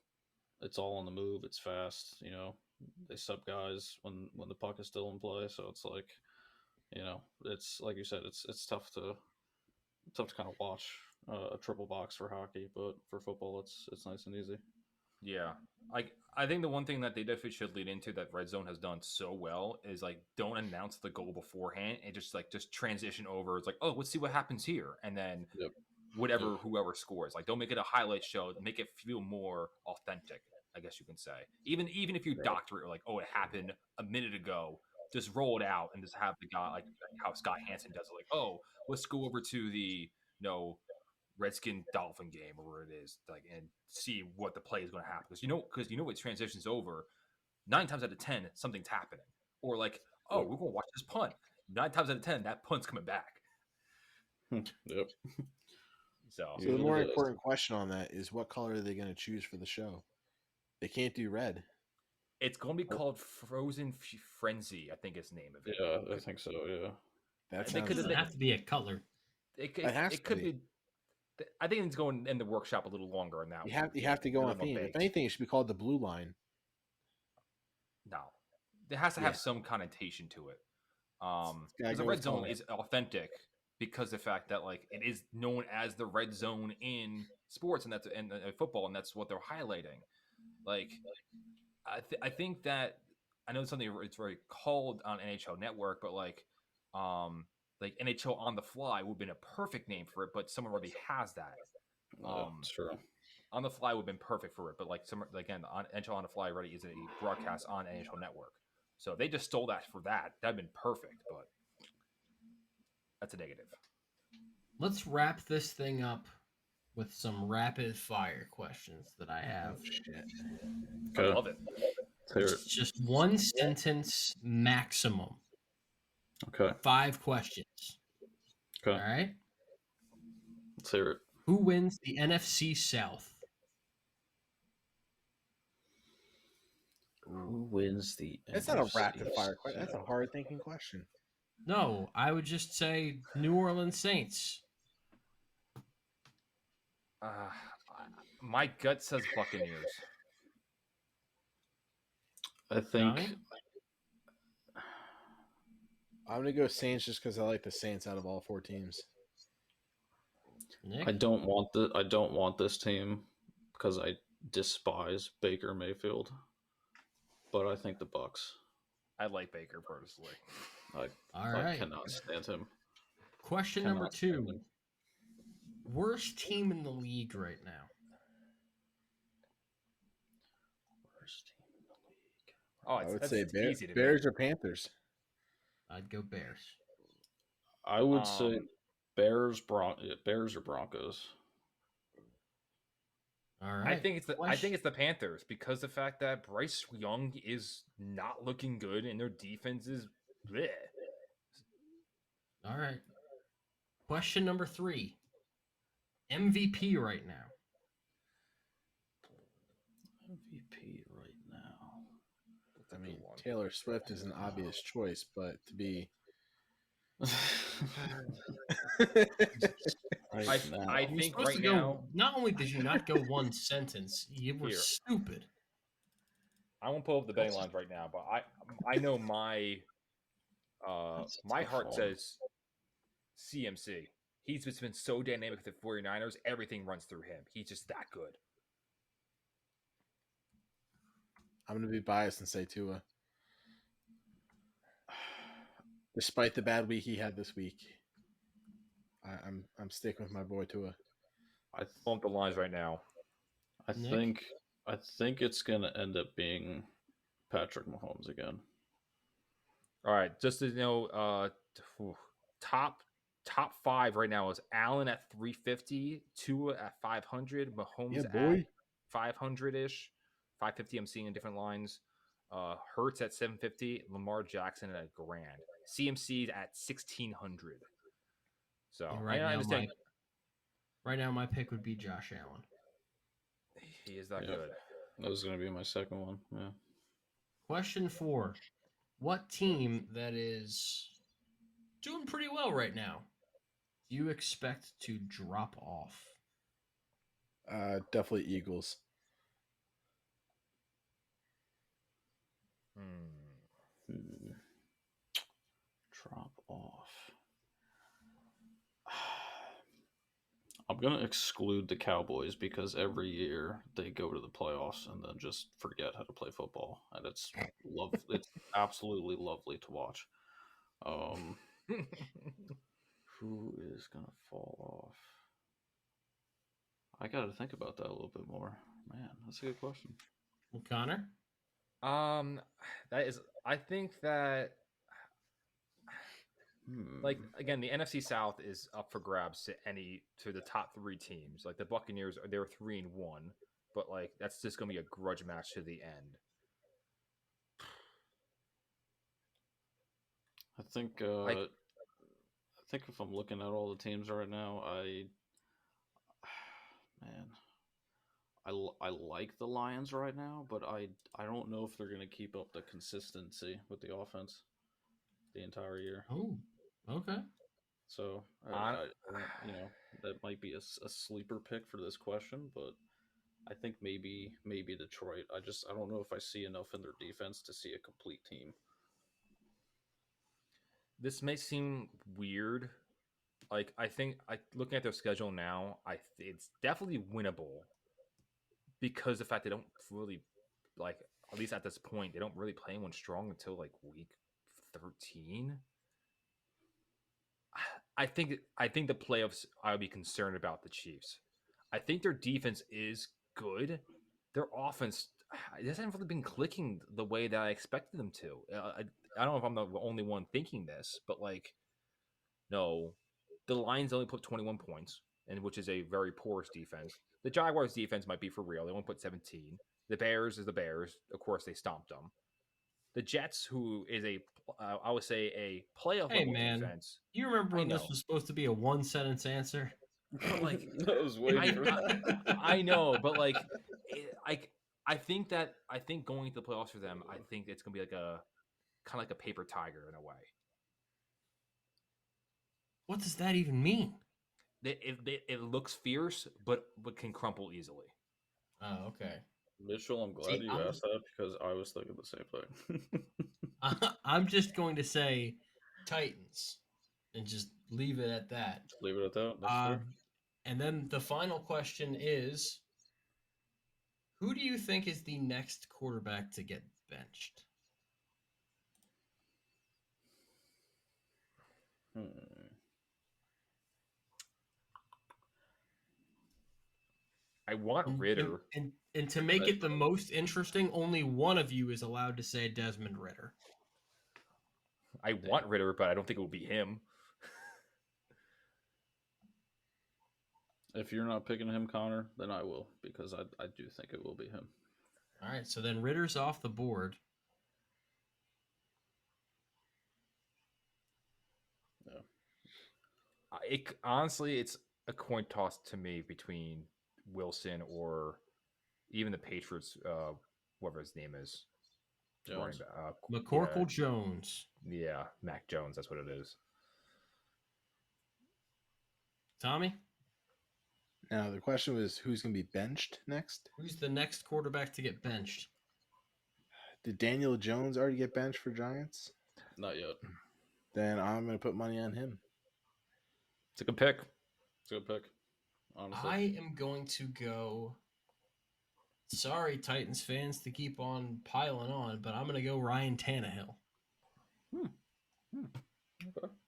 C: on the move. It's fast. They sub guys when the puck is still in play. So it's like, it's like you said, it's tough to kind of watch a triple box for hockey, but for football, it's nice and easy.
D: Yeah. I think the one thing that they definitely should lead into that Red Zone has done so well is like don't announce the goal beforehand and just transition over. It's like, oh, let's see what happens here, and then
C: Yep.
D: whoever scores. Like don't make it a highlight show. Make it feel more authentic, I guess you can say. Even if you
C: Right.
D: doctor it, like, oh, it happened a minute ago, just roll it out and just have the guy like how Scott Hansen does it. Like, oh, let's go over to the Redskin Dolphin game or where it is, like, and see what the play is going to happen. Because it transitions over 9 times out of 10, something's happening. Or like, oh, we're going to watch this punt. 9 times out of 10, that punt's coming back.
C: Yep.
D: So
B: the more important question on that is what color are they going to choose for the show? They can't do red.
D: it's going to be called Frozen Frenzy, I think is the name of it.
C: Yeah, I think so. Yeah.
B: That
A: doesn't have to be a color.
D: It
B: has
D: could
B: to be.
D: be. I think it's going in the workshop a little longer on that.
B: You have to go on theme. If anything, it should be called the blue line.
D: No, it has to have some connotation to it. Because the red zone is authentic because the fact that like it is known as the red zone in sports and that's and football, and that's what they're highlighting. Like, I think that I know something it's very called on NHL Network, but like NHL on the Fly would have been a perfect name for it, but someone already has that.
C: Sure.
D: On the Fly would have been perfect for it, but like again, NHL on the Fly already is a broadcast on NHL Network, so they just stole that for that. That'd been perfect, but that's a negative.
A: Let's wrap this thing up with some rapid fire questions that I have.
C: Okay.
D: I love it.
A: It's just one sentence maximum.
C: Okay.
A: 5 questions.
C: Okay.
A: All right.
C: Let's hear it.
A: Who wins the NFC South?
C: Who wins the
B: That's
C: NFC
B: not a rapid fire question. That's a hard thinking question.
A: No, I would just say New Orleans Saints.
D: My gut says Buccaneers.
C: I think
A: Johnny?
B: I'm gonna go Saints just because I like the Saints out of all 4 teams.
A: Nick?
C: I don't want this team because I despise Baker Mayfield. But I think the Bucks.
D: I like Baker personally.
C: I cannot stand him.
A: Question number 2. Worst team in the league right now?
C: Worst team in the league.
D: Oh,
B: I would say
D: easy to
B: Bears or Panthers.
A: I'd go Bears.
C: I would say Bears or Broncos.
A: All right.
D: I think it's the Panthers because the fact that Bryce Young is not looking good and their defense is bleh.
A: All right. Question number 3. MVP right now.
C: MVP right now.
B: I mean, Taylor Swift is an obvious choice, but to be
D: I think right now.
A: Not only did you not go one sentence, you were stupid.
D: I won't pull up the betting lines right now, but I know my heart says CMC. He's just been so dynamic with the 49ers. Everything runs through him. He's just that good.
B: I'm going to be biased and say Tua. Despite the bad week he had this week, I'm sticking with my boy Tua.
D: I bump the lines right now.
C: I think it's going to end up being Patrick Mahomes again.
D: All right, just to know, top 5 right now is Allen at 350, Tua at 500, Mahomes at 500-ish, 550. I'm seeing in different lines. Hurts at 750, Lamar Jackson at $1,000, CMC at 1,600. So
A: right now, my pick would be Josh Allen.
D: He is that good.
C: That was going to be my second one. Yeah.
A: Question 4. What team that is doing pretty well right now do you expect to drop off?
B: Definitely Eagles.
C: Drop off. I'm going to exclude the Cowboys because every year they go to the playoffs and then just forget how to play football. And it's absolutely lovely to watch. Who is going to fall off? I got to think about that a little bit more. Man, that's a good question.
A: Connor?
D: That is, I think that, like, again, the NFC South is up for grabs to the top 3 teams. Like the Buccaneers, they're 3-1, but like that's just gonna be a grudge match to the end.
C: I think if I'm looking at all the teams right now, I like the Lions right now, but I don't know if they're going to keep up the consistency with the offense the entire year.
A: Oh, okay.
C: So that might be a sleeper pick for this question, but I think maybe Detroit. I don't know if I see enough in their defense to see a complete team.
D: This may seem weird. Like I think looking at their schedule now, it's definitely winnable because the fact they don't really, like, at least at this point, they don't really play anyone strong until like week 13. I think the playoffs, I would be concerned about the Chiefs. I think their defense is good. Their offense, it hasn't really been clicking the way that I expected them to. I don't know if I'm the only one thinking this, but like, no, the Lions only put 21 points, and which is a very porous defense. The Jaguars' defense might be for real. They only put 17. The Bears is the Bears. Of course, they stomped them. The Jets, who is I would say a playoff level defense.
A: You remember when this was supposed to be a 1-sentence answer?
D: But like,
C: I was waiting for that.
D: I know, but like, I think going into the playoffs for them, I think it's gonna be like a kind of like a paper tiger in a way.
A: What does that even mean?
D: It looks fierce, but can crumple easily.
A: Oh, okay.
C: Mitchell, I'm glad you asked that because I was thinking the same thing.
A: I'm just going to say Titans and just leave it at that.
C: Just leave it at that. That's fair.
A: And then the final question is, who do you think is the next quarterback to get benched?
D: I want Ritter.
A: And to make it the most interesting, only one of you is allowed to say Desmond Ritter.
D: I want Ritter, but I don't think it will be him.
C: If you're not picking him, Connor, then I will, because I do think it will be him.
A: All right, so then Ritter's off the board.
C: Yeah.
D: Honestly, it's a coin toss to me between Wilson or even the Patriots, whatever his name is.
C: Jones.
A: McCorkle Jones.
D: Yeah, Mac Jones. That's what it is.
A: Tommy?
B: Now, the question was who's going to be benched next?
A: Who's the next quarterback to get benched?
B: Did Daniel Jones already get benched for Giants?
C: Not yet.
B: Then I'm going to put money on him.
D: It's a good pick.
C: It's a good pick, honestly.
A: I am going to go... Sorry, Titans fans, to keep on piling on, but I'm going to go Ryan Tannehill.
C: Okay.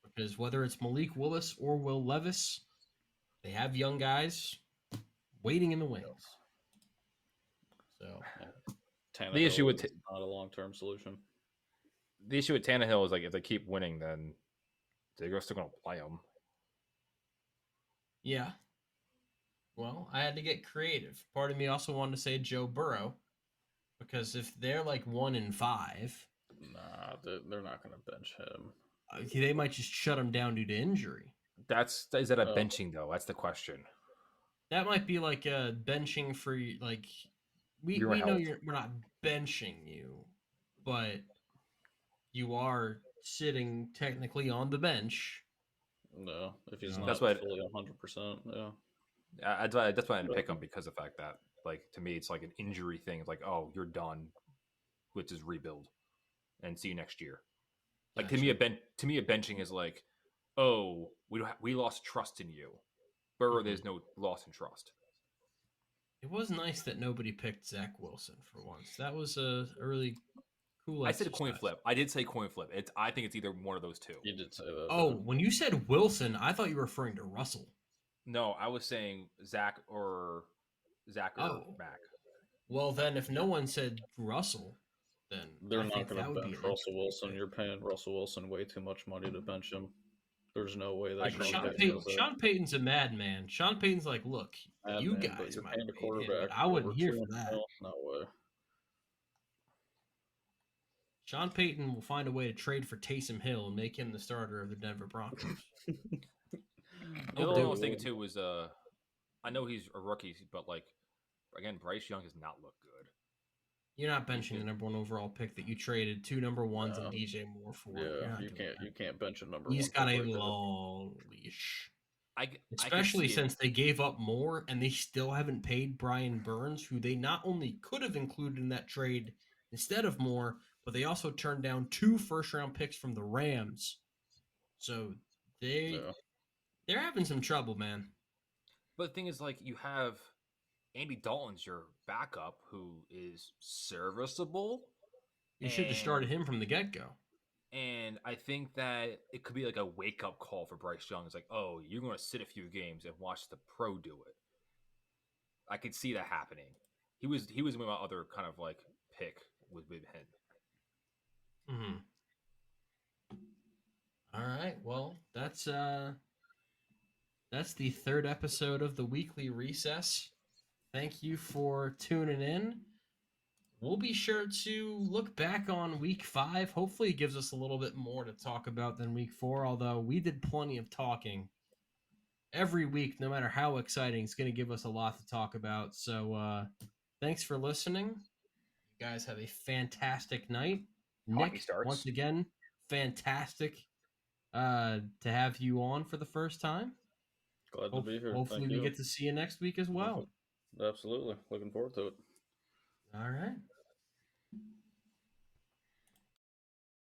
A: Because whether it's Malik Willis or Will Levis, they have young guys waiting in the wings. So
C: Tannehill
D: the issue with
C: is not a long-term solution.
D: The issue with Tannehill is like if they keep winning, then they're still going to play him.
A: Yeah. Well, I had to get creative. Part of me also wanted to say Joe Burrow, because if they're like 1-5,
C: nah, they're not going to bench him.
A: They might just shut him down due to injury.
D: Is that a benching though? That's the question.
A: That might be like a benching for like we know we're not benching you, but you are sitting technically on the bench.
C: No, if he's not fully 100%, yeah.
D: That's why I had to pick him, because of the fact that, like, to me, it's like an injury thing. It's like, oh, you're done, which is rebuild, and see you next year. Like, to me, a benching is like, oh, we lost trust in you. Burrow, there's no loss in trust.
A: It was nice that nobody picked Zach Wilson for once. That was a really cool.
D: I said a
A: exercise.
D: coin flip. I did say coin flip. I think it's either one of those two.
C: You did say that.
A: Oh, when you said Wilson, I thought you were referring to Russell.
D: No, I was saying Zach or Mac.
A: Well, then if no one said Russell, then
C: they're not going to bench Russell Wilson. You're paying Russell Wilson way too much money to bench him. There's no way that
A: Sean Payton's a madman. Sean Payton's like, look, you guys might pay quarterback. I wouldn't hear for that.
C: No way.
A: Sean Payton will find a way to trade for Taysom Hill and make him the starter of the Denver Broncos.
D: The other thing I was thinking too was, I know he's a rookie, but like, again, Bryce Young does not look good.
A: You're not benching the number 1 overall pick that you traded 2 number 1s and DJ Moore for.
C: Yeah, you can't bench a number 1.
A: He's got a long leash. Especially since they gave up more and they still haven't paid Brian Burns, who they not only could have included in that trade instead of Moore, but they also turned down 2 first-round picks from the Rams. So they're having some trouble, man.
D: But the thing is, like, you have Andy Dalton's your backup, who is serviceable.
A: You should have started him from the get-go.
D: And I think that it could be like a wake-up call for Bryce Young. It's like, oh, you're going to sit a few games and watch the pro do it. I could see that happening. He was my other kind of like pick with him.
A: Mm-hmm. All right. Well, that's the 3rd episode of the Weekly Recess. Thank you for tuning in. We'll be sure to look back on week 5. Hopefully it gives us a little bit more to talk about than week 4, although we did plenty of talking. Every week, no matter how exciting, it's going to give us a lot to talk about. So thanks for listening. You guys have a fantastic night. Nick, once again, fantastic to have you on for the first time.
C: Glad to be here.
A: Hopefully we get to see you next week as well.
C: Absolutely. Looking forward to it.
A: All right.